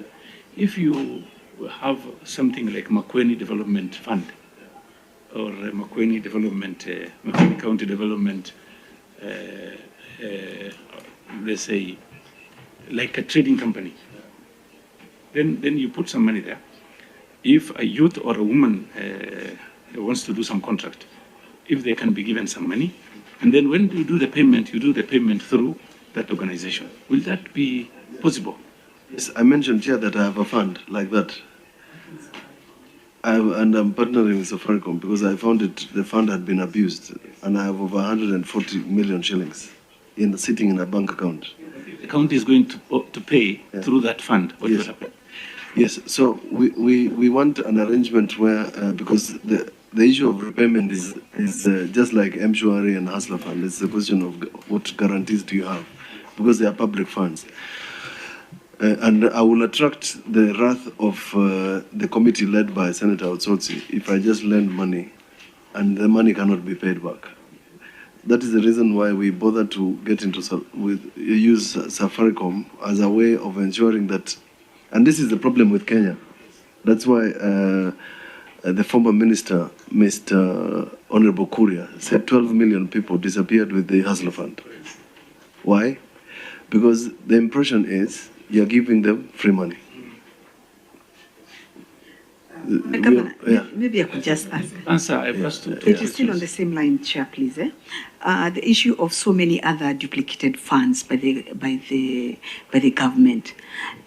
If you have something like Makueni Development Fund or Makueni Development, Makueni County Development, let's say, like a trading company, then you put some money there. If a youth or a woman wants to do some contract, if they can be given some money, and then when you do the payment through that organization. Will that be possible? Yes, I mentioned here that I have a fund like that. And I'm partnering with Safaricom because I found the fund had been abused, and I have over 140 million shillings sitting in a bank account. county is going to pay through that fund, what will happen? Yes, so we want an arrangement where, because the issue of repayment is just like M-Shwari and Hustler Fund. It's a question of what guarantees do you have, because they are public funds. And I will attract the wrath of the committee led by Senator Otsotsi if I just lend money and the money cannot be paid back. That is the reason why we bother to get into use Safaricom as a way of ensuring that, and this is the problem with Kenya. That's why the former minister, Mr. Honorable Kuria, said 12 million people disappeared with the Hustler Fund. Why? Because the impression is you're giving them free money. Governor, maybe I could just answer. It is still on the same line, Chair, please. The issue of so many other duplicated funds by the government.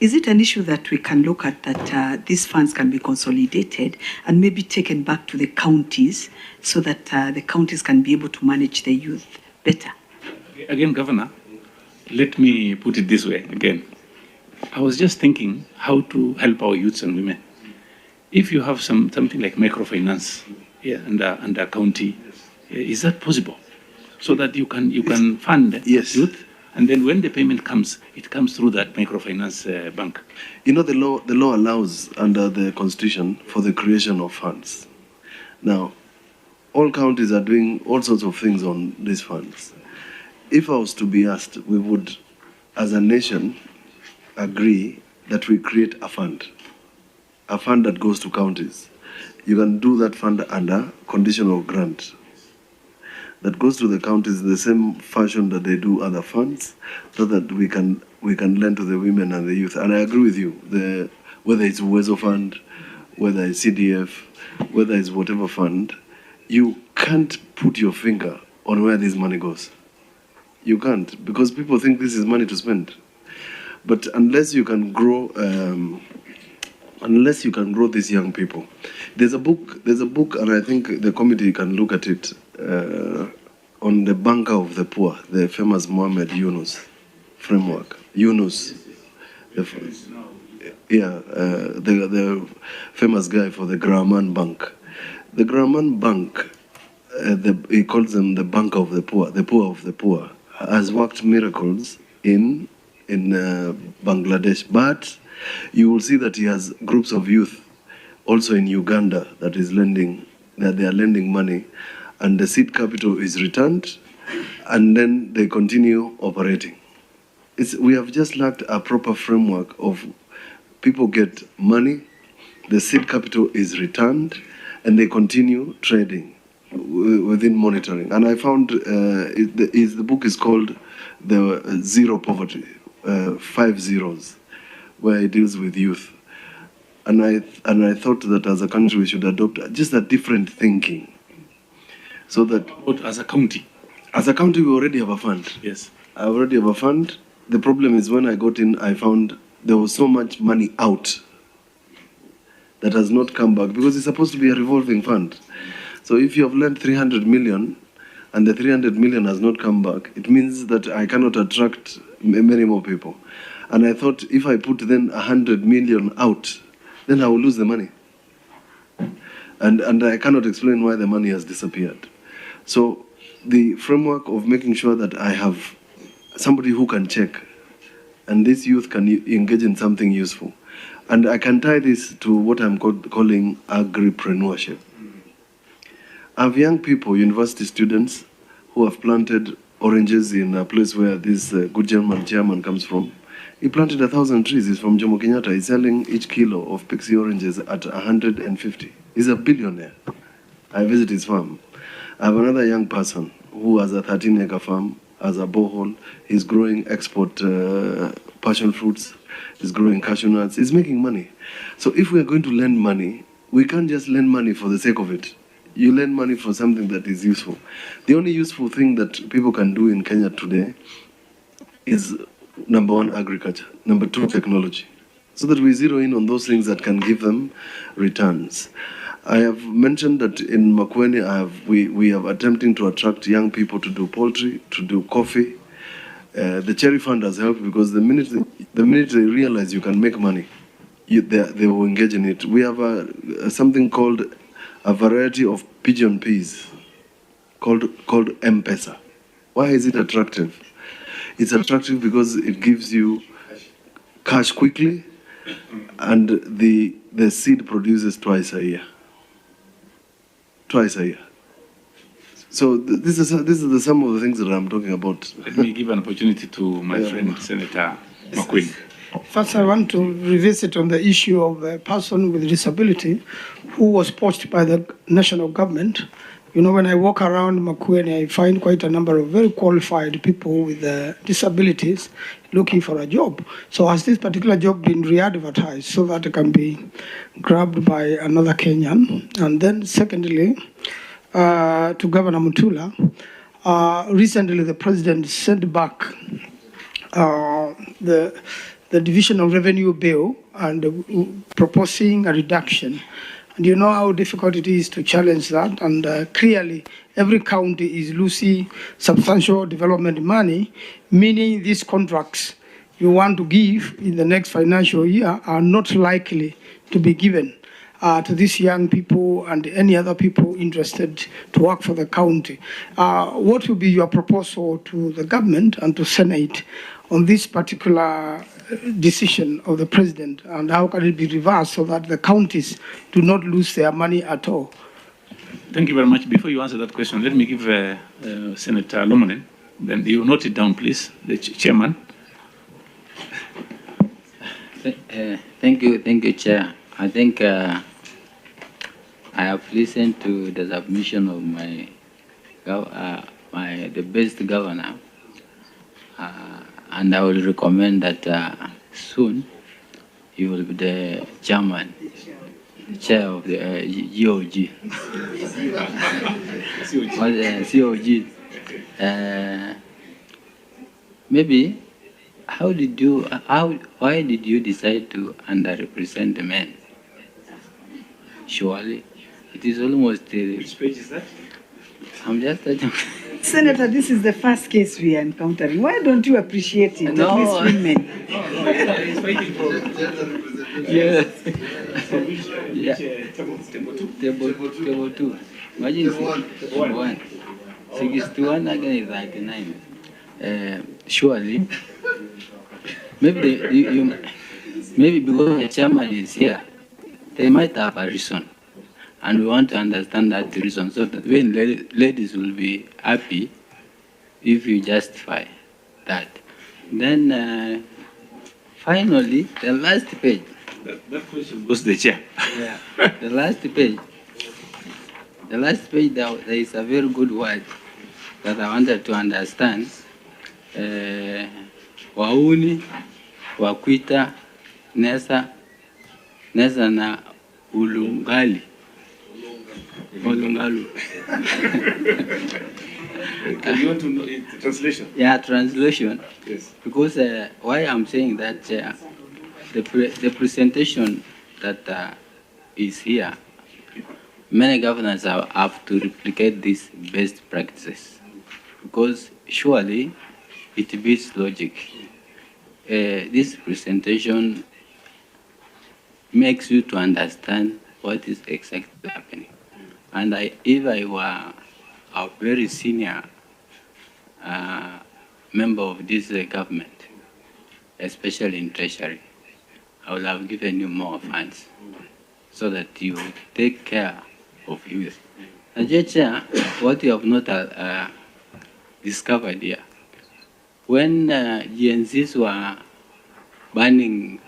Is it an issue that we can look at, that these funds can be consolidated and maybe taken back to the counties so that the counties can be able to manage the youth better? Again, Governor, let me put it this way again. I was just thinking how to help our youths and women. If you have something like microfinance under county, is that possible? So that you can fund youth, and then when the payment comes, it comes through that microfinance bank. You know, the law allows under the constitution for the creation of funds. Now, all counties are doing all sorts of things on these funds. If I was to be asked, we would, as a nation, agree that we create a fund that goes to counties. You can do that fund under conditional grant. That goes to the counties in the same fashion that they do other funds, so that we can lend to the women and the youth. And I agree with you, whether it's Uwezo Fund, whether it's CDF, whether it's whatever fund, you can't put your finger on where this money goes. You can't, because people think this is money to spend. But unless you can grow these young people. There's a book, and I think the committee can look at it, on the banker of the poor, the famous Mohammed Yunus framework. Yunus, the famous guy for the Grahman Bank. The Grahman Bank, he calls them the banker of the poor of the poor, has worked miracles in Bangladesh, but you will see that he has groups of youth also in Uganda that they are lending money, and the seed capital is returned, and then they continue operating. We have just lacked a proper framework of people get money, the seed capital is returned, and they continue trading within monitoring. And I found the book is called The Zero Poverty, 5 zeros, where it deals with youth. And I thought that as a country we should adopt just a different thinking. So that... But as a county? As a county, we already have a fund. Yes. I already have a fund. The problem is when I got in, I found there was so much money out that has not come back, because it's supposed to be a revolving fund. So if you have lent 300 million and the 300 million has not come back, it means that I cannot attract many more people. And I thought if I put then 100 million out, then I will lose the money. And I cannot explain why the money has disappeared. So the framework of making sure that I have somebody who can check, and this youth can engage in something useful. And I can tie this to what I'm calling agripreneurship. I have young people, university students, who have planted oranges in a place where this good German chairman comes from. He planted 1,000 trees. He's from Jomo Kenyatta. He's selling each kilo of pixie oranges at 150. He's a billionaire. I visit his farm. I have another young person who has a 13-acre farm, has a borehole. He's growing export passion fruits. He's growing cashew nuts. He's making money. So if we are going to lend money, we can't just lend money for the sake of it. You lend money for something that is useful. The only useful thing that people can do in Kenya today is, number one, agriculture. Number two, technology. So that we zero in on those things that can give them returns. I have mentioned that in Makueni, we are attempting to attract young people to do poultry, to do coffee. The cherry fund has helped because the minute they realize you can make money, they will engage in it. We have something called a variety of pigeon peas called M-Pesa. Why is it attractive? It's attractive because it gives you cash quickly, and the seed produces twice a year. Twice a year. So this is some of the things that I'm talking about. Let me give an opportunity to my friend Senator Makueni. First, I want to revisit on the issue of a person with disability who was poached by the national government. You know, when I walk around Makueni, I find quite a number of very qualified people with disabilities looking for a job. So has this particular job been re-advertised so that it can be grabbed by another Kenyan? And then secondly, to Governor Mutula, recently the president sent back the Division of Revenue Bill and proposing a reduction. And you know how difficult it is to challenge that, and clearly every county is losing substantial development money, meaning these contracts you want to give in the next financial year are not likely to be given to these young people and any other people interested to work for the county. What will be your proposal to the government and to Senate on this particular decision of the president, and how can it be reversed so that the counties do not lose their money at all? Thank you very much. Before you answer that question, let me give Senator Lomonen. Then you note it down, please, the chairman. Thank you, Chair. I think I have listened to the submission of the best governor, and I will recommend that soon he will be the chairman, the chair of the GOG, COG. Maybe, why did you decide to underrepresent the men? Surely, it is almost. Which page is that? I'm just touching. Senator, this is the first case we are encountering. Why don't you appreciate it? No. At least women. He's waiting for. Yes. Yeah. Table 2. Imagine 61. 61 again is 99. Surely, maybe because the chairman is here, they might have a reason. And we want to understand that reason so that when ladies will be happy if you justify that. Then finally, the last page. That question goes to the chair. Yeah, the last page. The last page, there is a very good word that I wanted to understand. Wauni, Wakwita, Nesa na Ulungali. Olungalu. You want to know the translation? Yeah, translation. Yes. Because why I'm saying that the presentation that is here, many governors have to replicate these best practices, because surely it beats logic. This presentation makes you to understand what is exactly happening. And if I were a very senior member of this government, especially in Treasury, I would have given you more funds so that you take care of youth. And Chair, what you have not discovered here, when GNCs were banning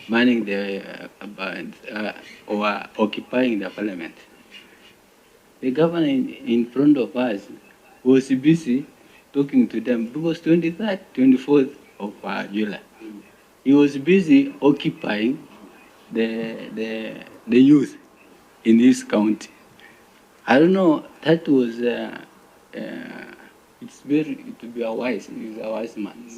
the or occupying the parliament, the governor in front of us was busy talking to them because 23rd, 24th of July, he was busy occupying the youth in this county. I don't know. That was it's very to be a wise man.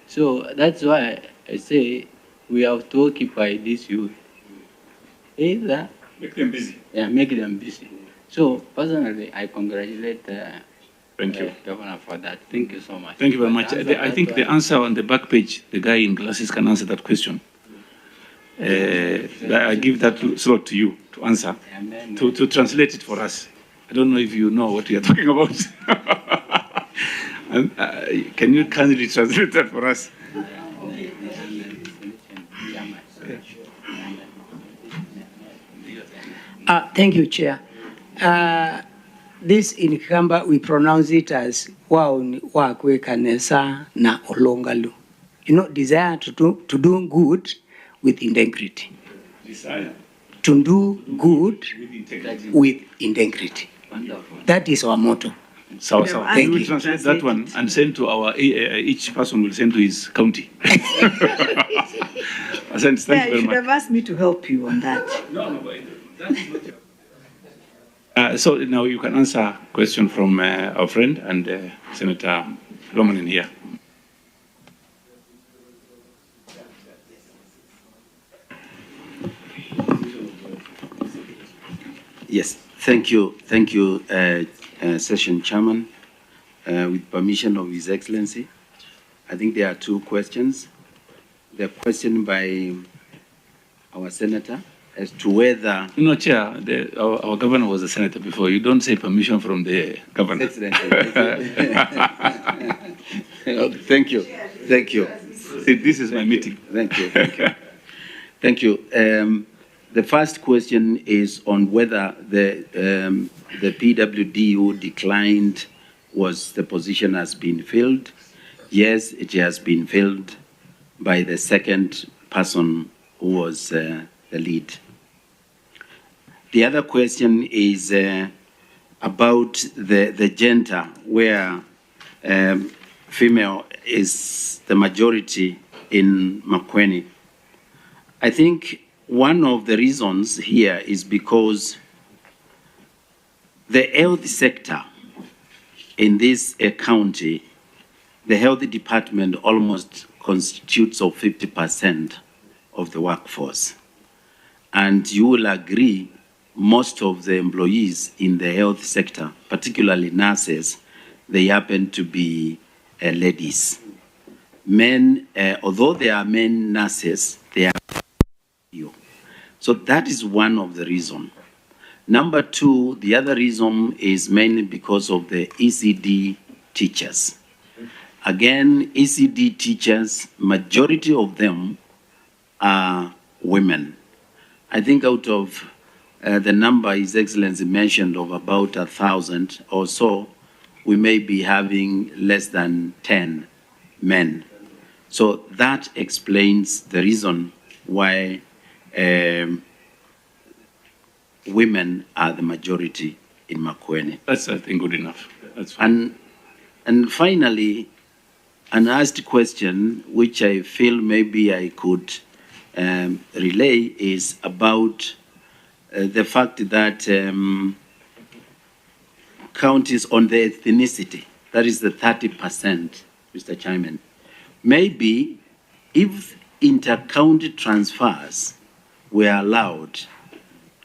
So that's why I say we have to occupy this youth. Either make them busy. Yeah, make them busy. So personally, I congratulate Thank you. Governor, for that. Thank you so much. Thank you very much. I think the answer on the back page, the guy in glasses can answer that question. I give that slot to you to answer, to translate it for us. I don't know if you know what we are talking about. And, can you kindly translate that for us? Thank you, Chair. This in Kamba, we pronounce it as Wauni Wakwe Kanesa na Olongalu. You know, desire to do good with integrity. Desire. To do good with integrity. Wonderful. That is our motto. So we will you. translate that one and send to our, each person will send to his county. Thank you You very should much. have asked me to help you on that. No, but that's not so now you can answer a question from our friend and Senator Lomanin here. Yes, thank you, Session Chairman. With permission of His Excellency, I think there are two questions. The question by our Senator as to whether... No, Chair, our governor was a senator before. You don't say permission from the governor. Excellency. Thank you. See, this is my meeting. Thank you. Thank you. The first question is on whether the PWD who declined the position has been filled. Yes, it has been filled by the second person who was the lead. The other question is about the gender, where female is the majority in Makueni. I think one of the reasons here is because the health sector in this county, the health department almost constitutes of 50% of the workforce. And you will agree, most of the employees in the health sector, particularly nurses, they happen to be ladies. Men, although there are men nurses, they are few. So that is one of the reasons. Number two, the other reason is mainly because of the ECD teachers. Again, ECD teachers, majority of them are women. I think out of the number His Excellency mentioned of about 1,000 or so, we may be having less than 10 men. So that explains the reason why women are the majority in Makueni. That's, I think, good enough. That's fine. And finally, an asked question, which I feel maybe I could relay, is about the fact that counties on the ethnicity, that is the 30%, Mr. Chairman, maybe if inter-county transfers were allowed,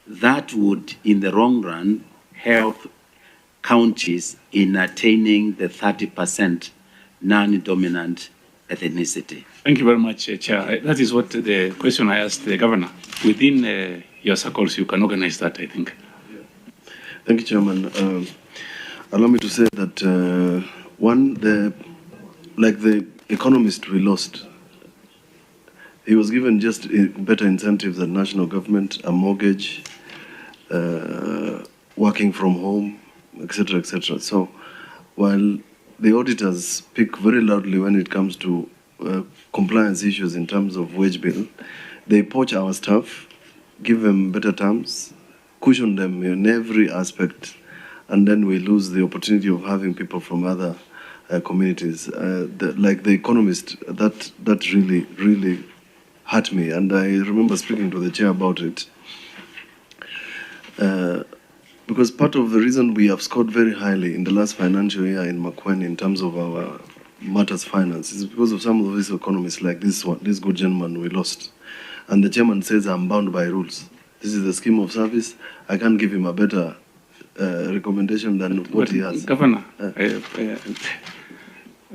that would, in the long run, help counties in attaining the 30% non-dominant ethnicity. Thank you very much, Chair. That is what the question I asked the governor. Within your circles, you can organize that, I think. Thank you, Chairman. Allow me to say that like the economist we lost, he was given just better incentives than national government, a mortgage, working from home, etc., etc. So while the auditors speak very loudly when it comes to compliance issues in terms of wage bill, they poach our staff, give them better terms, cushion them in every aspect, and then we lose the opportunity of having people from other communities. Like the economist, that really, really hurt me. And I remember speaking to the chair about it. Because part of the reason we have scored very highly in the last financial year in Makueni in terms of our matters finance is because of some of these economists like this good gentleman we lost. And the chairman says, I'm bound by rules. This is the scheme of service. I can't give him a better recommendation than what he has. Governor,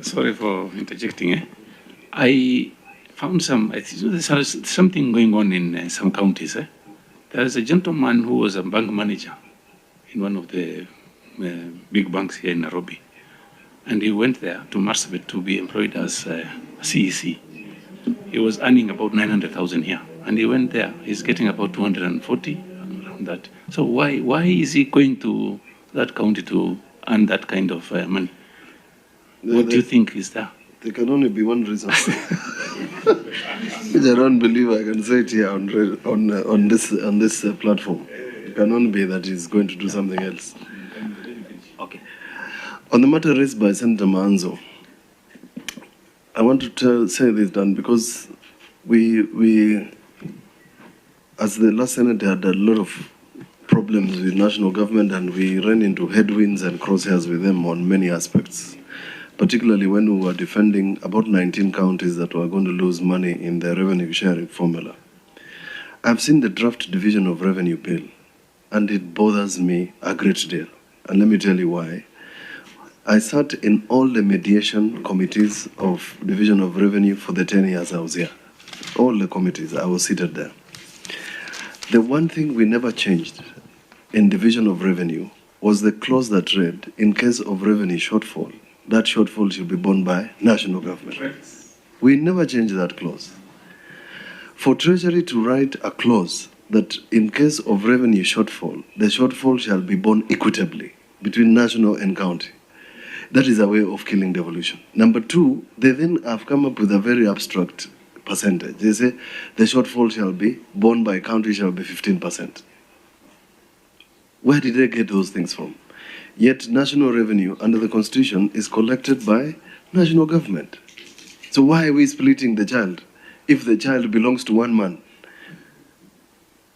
sorry for interjecting. I found I think there's something going on in some counties. There's a gentleman who was a bank manager in one of the big banks here in Nairobi. And he went there to Marsabit to be employed as CEC. He was earning about 900,000 here. And he went there, he's getting about 240, around that. So why is he going to that county to earn that kind of money? What do you think is there? There can only be one reason. Which I don't believe I can say it here on this platform. It can only be that he's going to do something else. Okay. On the matter raised by Senator Manzo, I want to say this, Dan, because we, as the last senator, had a lot of problems with national government, and we ran into headwinds and crosshairs with them on many aspects, particularly when we were defending about 19 counties that were going to lose money in the revenue sharing formula. I've seen the draft division of revenue bill, and it bothers me a great deal. And let me tell you why. I sat in all the mediation committees of Division of Revenue for the 10 years I was here. All the committees, I was seated there. The one thing we never changed in Division of Revenue was the clause that read, in case of revenue shortfall, that shortfall should be borne by national government. We never changed that clause. For Treasury to write a clause that in case of revenue shortfall, the shortfall shall be borne equitably between national and county, that is a way of killing devolution. Number two, they then have come up with a very abstract percentage. They say the shortfall shall be borne by county shall be 15%. Where did they get those things from? Yet national revenue under the Constitution is collected by national government. So why are we splitting the child if the child belongs to one man?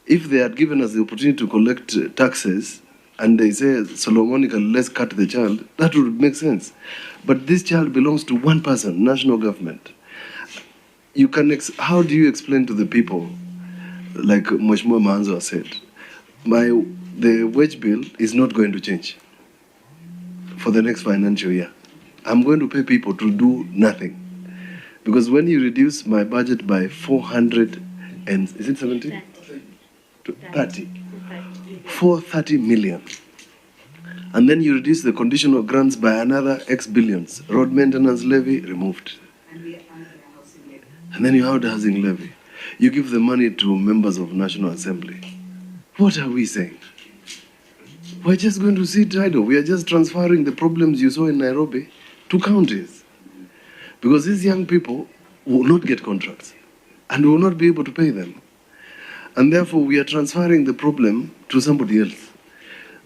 If they had given us the opportunity to collect taxes and they say Solomonically, let's cut the child, that would make sense. But this child belongs to one person, national government. You can how do you explain to the people, like Mheshimiwa Manzo said, the wage bill is not going to change for the next financial year. I'm going to pay people to do nothing. Because when you reduce my budget by 400 and, is it 70? 30. 430 million. And then you reduce the conditional grants by another X billions. Road maintenance levy removed. And then you have the housing levy. You give the money to members of National Assembly. What are we saying? We're just going to sit idle. We are just transferring the problems you saw in Nairobi to counties. Because these young people will not get contracts and will not be able to pay them. And therefore, we are transferring the problem to somebody else.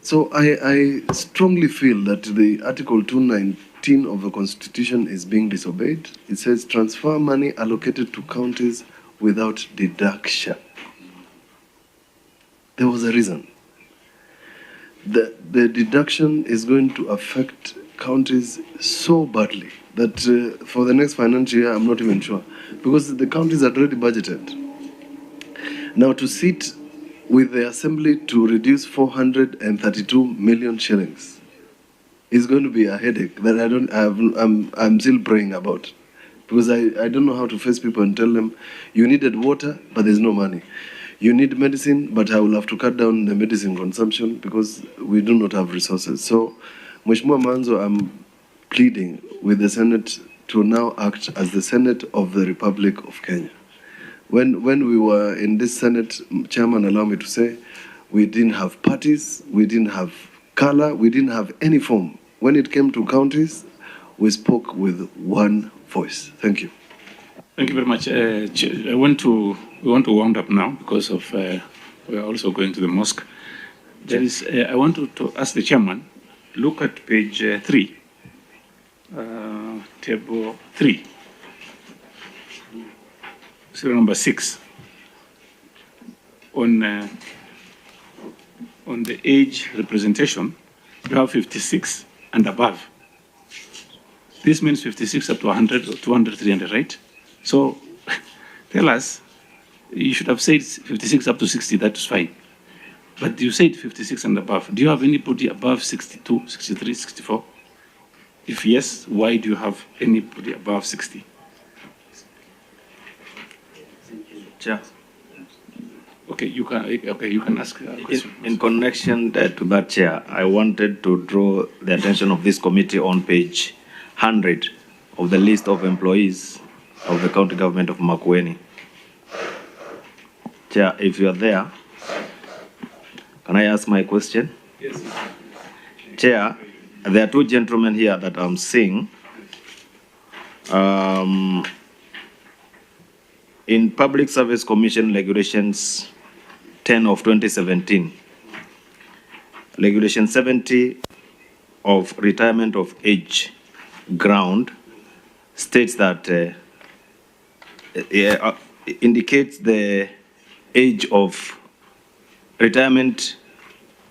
So I strongly feel that the Article 219 of the Constitution is being disobeyed. It says transfer money allocated to counties without deduction. There was a reason. The deduction is going to affect counties so badly that for the next financial year, I'm not even sure. Because the counties are already budgeted. Now to sit with the assembly to reduce 432 million shillings is going to be a headache that I'm still praying about. Because I don't know how to face people and tell them, you needed water, but there's no money. You need medicine, but I will have to cut down the medicine consumption because we do not have resources. So, Mheshimiwa Manzo, I'm pleading with the Senate to now act as the Senate of the Republic of Kenya. When we were in this Senate, Chairman, allow me to say, we didn't have parties, we didn't have color, we didn't have any form. When it came to counties, we spoke with one voice. Thank you. Thank you very much. We want to round up now because of we are also going to the mosque. There is. I want to ask the chairman, look at page 3, table 3. Serial number 6 on the age representation, you have 56 and above. This means 56 up to 100, or 200, 300, right? So tell us, you should have said 56 up to 60, that's fine. But you said 56 and above. Do you have anybody above 62, 63, 64? If yes, why do you have anybody above 60? Chair. Okay, you can ask a question. In connection to that, Chair, I wanted to draw the attention of this committee on page 100 of the list of employees of the county government of Makueni. Chair, if you are there, can I ask my question? Yes. Chair, there are two gentlemen here that I'm seeing. In Public Service Commission Regulations 10 of 2017, Regulation 70 of retirement of age ground states that indicates the age of retirement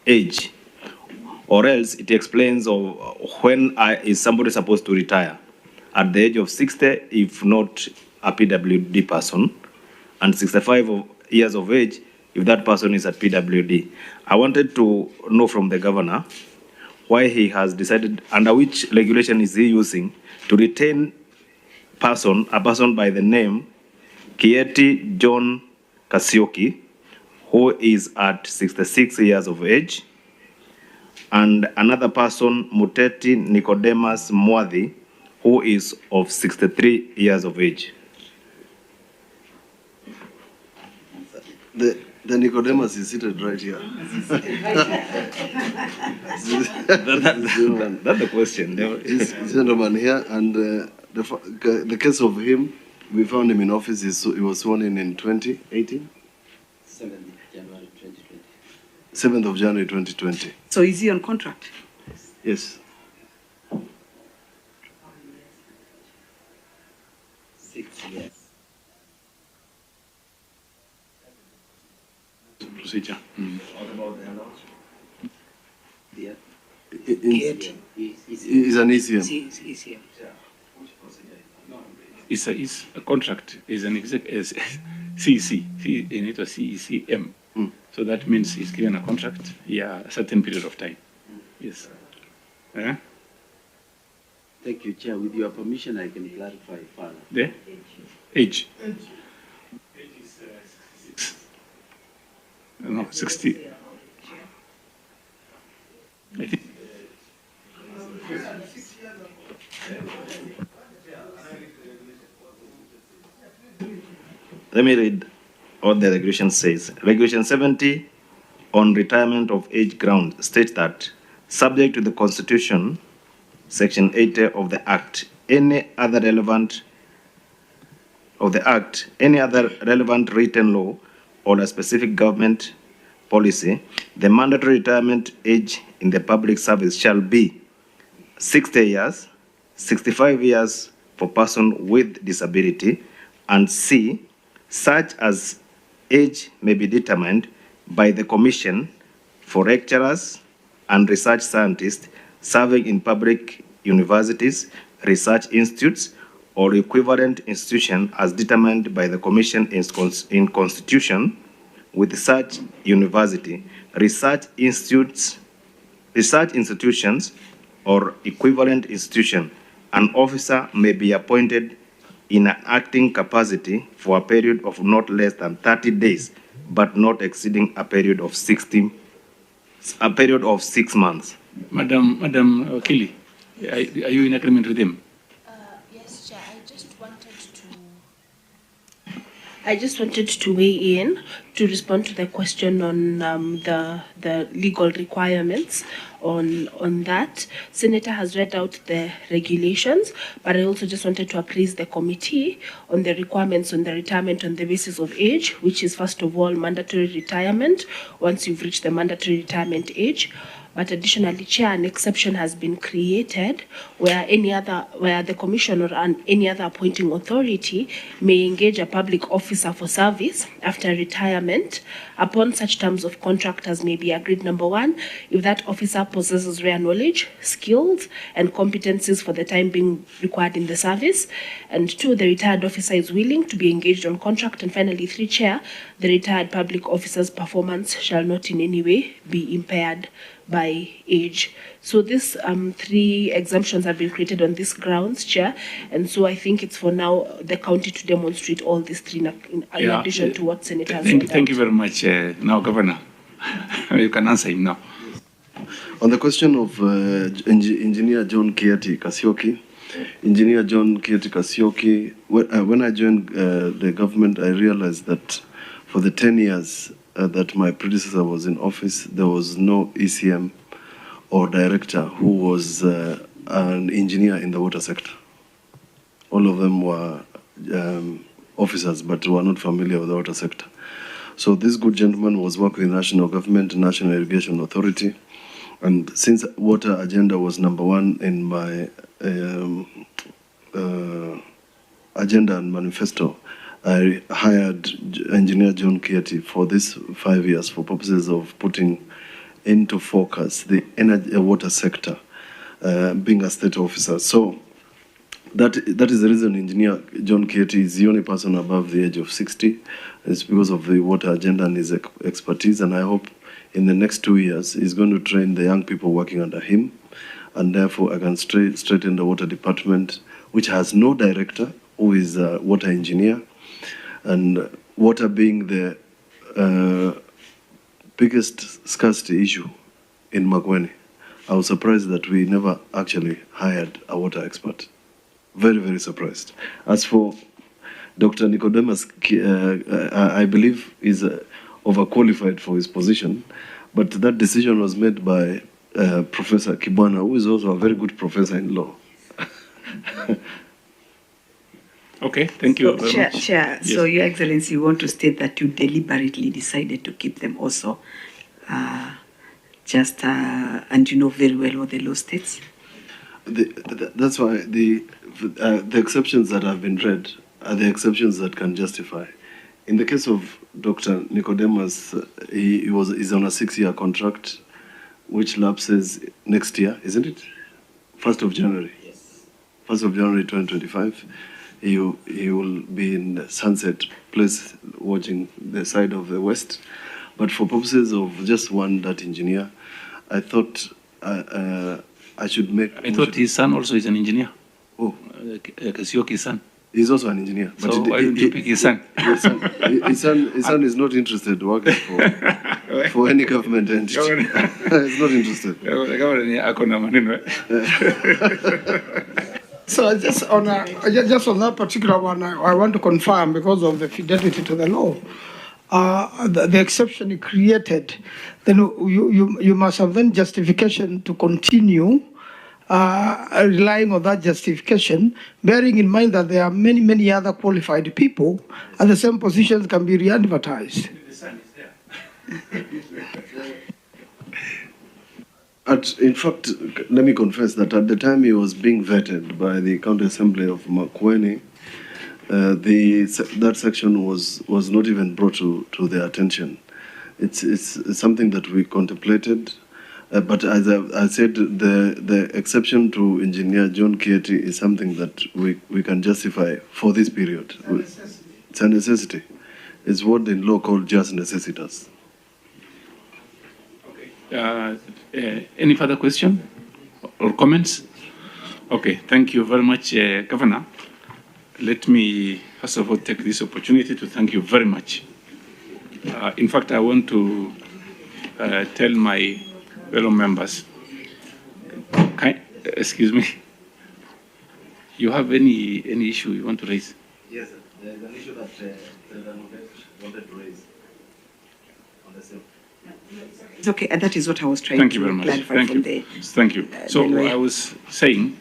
age, or else it explains of when is somebody supposed to retire, at the age of 60 if not a PWD person, and 65 years of age if that person is at PWD. I wanted to know from the governor why he has decided, under which regulation is he using to retain a person by the name Kieti John Kasioki, who is at 66 years of age, and another person, Muteti Nicodemus Mwadhi, who is of 63 years of age. The Nicodemus is seated right here. That's the question. This gentleman here, and the case of him, we found him in office. He was sworn in 2018? 7th January 2020. 7th of January 2020. So is he on contract? Yes. 6 years. Procedure. Yeah. He's an ECM. It's a contract, is an CEC, in it was CECM. So that means he's given a contract, a certain period of time. Yes. Thank you, Chair. With your permission, I can clarify further. The age. Age is 6. No, 60. I think. Let me read what the regulation says. Regulation 70 on retirement of age ground states that, subject to the Constitution, Section 80 of the Act, any other relevant written law or a specific government policy, the mandatory retirement age in the public service shall be 60 years, 65 years for person with disability, and C, such as age may be determined by the Commission for lecturers and research scientists serving in public universities, research institutes, or equivalent institution as determined by the Commission in Constitution with such university, research institutions, or equivalent institution. An officer may be appointed in an acting capacity for a period of not less than 30 days, but not exceeding a period of 6 months. Madam Kili, are you in agreement with him? Yes, Chair. I just wanted to weigh in to respond to the question on the legal requirements on that. Senator has read out the regulations, but I also just wanted to appraise the committee on the requirements on the retirement on the basis of age, which is first of all mandatory retirement once you've reached the mandatory retirement age. But additionally, Chair, an exception has been created where the Commission or any other appointing authority may engage a public officer for service after retirement upon such terms of contract as may be agreed. Number one, if that officer possesses rare knowledge, skills, and competencies for the time being required in the service. And two, the retired officer is willing to be engaged on contract. And finally, three, Chair, the retired public officer's performance shall not in any way be impaired by age. So these three exemptions have been created on these grounds, Chair, and so I think it's for now the county to demonstrate all these three in addition to what Senator has said. Thank you very much. Now, Governor, you can answer him now. On the question of Engineer John Kieti Kasioki, Engineer John Kieti Kasioki, when I joined the government, I realized that for the 10 years that my predecessor was in office, there was no ECM or director who was an engineer in the water sector. All of them were officers, but were not familiar with the water sector. So this good gentleman was working with national government, National Irrigation Authority, and since water agenda was number one in my agenda and manifesto, I hired Engineer John Kieti for this 5 years for purposes of putting into focus the energy water sector, being a state officer. So that is the reason Engineer John Kieti is the only person above the age of 60. It's because of the water agenda and his expertise, and I hope in the next 2 years he's going to train the young people working under him, and therefore I can straighten the water department, which has no director, who is a water engineer, and water being the biggest scarcity issue in Makueni. I was surprised that we never actually hired a water expert. Very, very surprised. As for Dr. Nicodemus, I believe is overqualified for his position, but that decision was made by Professor Kibwana, who is also a very good professor in law. Okay, thank you very much. Chair, yes. So Your Excellency, you want to state that you deliberately decided to keep them also, and you know very well what the law states? That's why the exceptions that have been read are the exceptions that can justify. In the case of Dr. Nicodemus, he's on a 6-year contract, which lapses next year, isn't it? 1st of January. Yes. 1st of January 2025. He will be in the Sunset Place watching the side of the west. But for purposes of just that engineer, I thought I should make... I thought his son also is an engineer. Oh. Kasioki's son. He's also an engineer. But so why don't you pick his son? His son is not interested working for any government entity. He's not interested. So just on that particular one, I want to confirm, because of the fidelity to the law, the exception you created, then you must have then justification to continue relying on that justification, bearing in mind that there are many, many other qualified people, and the same positions can be re-advertised. In fact, let me confess that at the time he was being vetted by the County Assembly of Makueni, that section was not even brought to their attention. It's something that we contemplated, but as I said, the exception to Engineer John Kieti is something that we can justify for this period. It's a necessity. It's what the law called just necessitas. Any further question or comments? Okay, thank you very much, Governor. Let me, first of all, take this opportunity to thank you very much. In fact, I want to tell my fellow members, excuse me, you have any issue you want to raise? Yes, sir. There's an issue that wanted to raise on the same. It's okay, and that is what I was trying to clarify from the... Thank you. So I was saying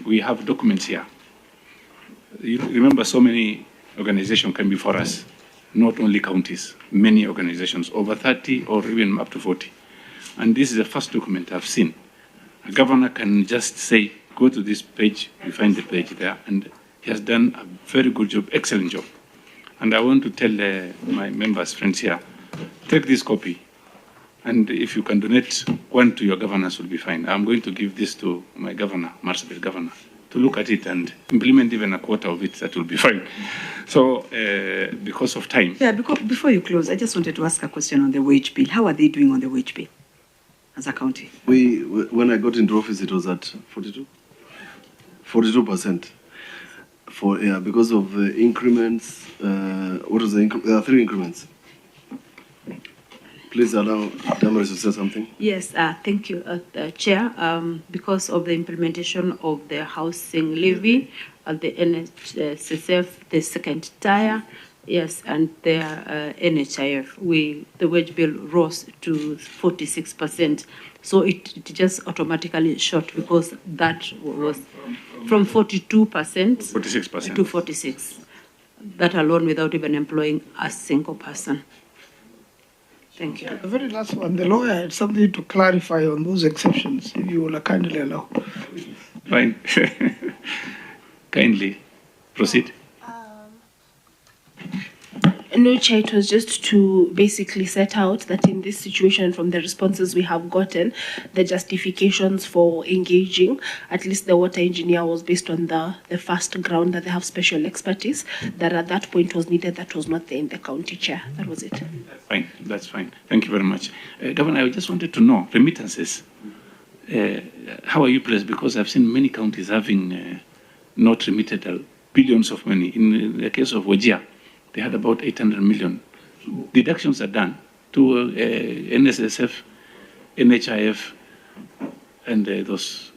we have documents here. You remember, so many organizations came before us, not only counties, many organizations, over 30 or even up to 40. And this is the first document I've seen. A governor can just say, go to this page, you find the page there, and he has done a very good job, excellent job. And I want to tell my members, friends here, take this copy, and if you can donate one to your governors, will be fine. I'm going to give this to my governor, Marsabit governor, to look at it and implement even a quarter of it. That will be fine. So, because of time. Yeah, before you close, I just wanted to ask a question on the wage bill. How are they doing on the wage bill as a county? When I got into office, it was at 42%. Because of increments. What was the increment? There are 3 increments. Please allow Damaris to say something. Yes, thank you, Chair. Because of the implementation of the housing levy at the NSSF, the second tier, yes, and the NHIF, the wage bill rose to 46%. So it just automatically shot because that was from 42% 46% to 46%. That alone without even employing a single person. Thank you. The very last one, the lawyer had something to clarify on those exceptions, if you will kindly allow. Fine. Kindly proceed. No, Chair, it was just to basically set out that in this situation, from the responses we have gotten, the justifications for engaging, at least the water engineer, was based on the first ground that they have special expertise, that at that point was needed, that was not there in the county, Chair. That was it. Fine, that's fine. Thank you very much. Governor, I just wanted to know, remittances, how are you placed? Because I've seen many counties having not remitted billions of money. In the case of Wajir, they had about 800 million. Deductions are done to NSSF, NHIF, and those.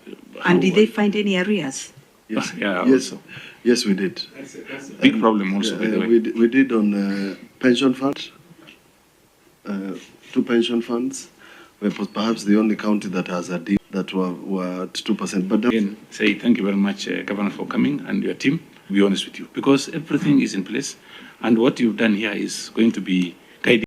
And did they find any arrears? Yes, yeah, yes, also. Yes, we did. That's a big problem also, by the way. We did on pension fund, 2 pension funds. We're perhaps the only county that has a deal that were at 2%. But again, say thank you very much, Governor, for coming, and your team. To be honest with you, because everything is in place, and what you've done here is going to be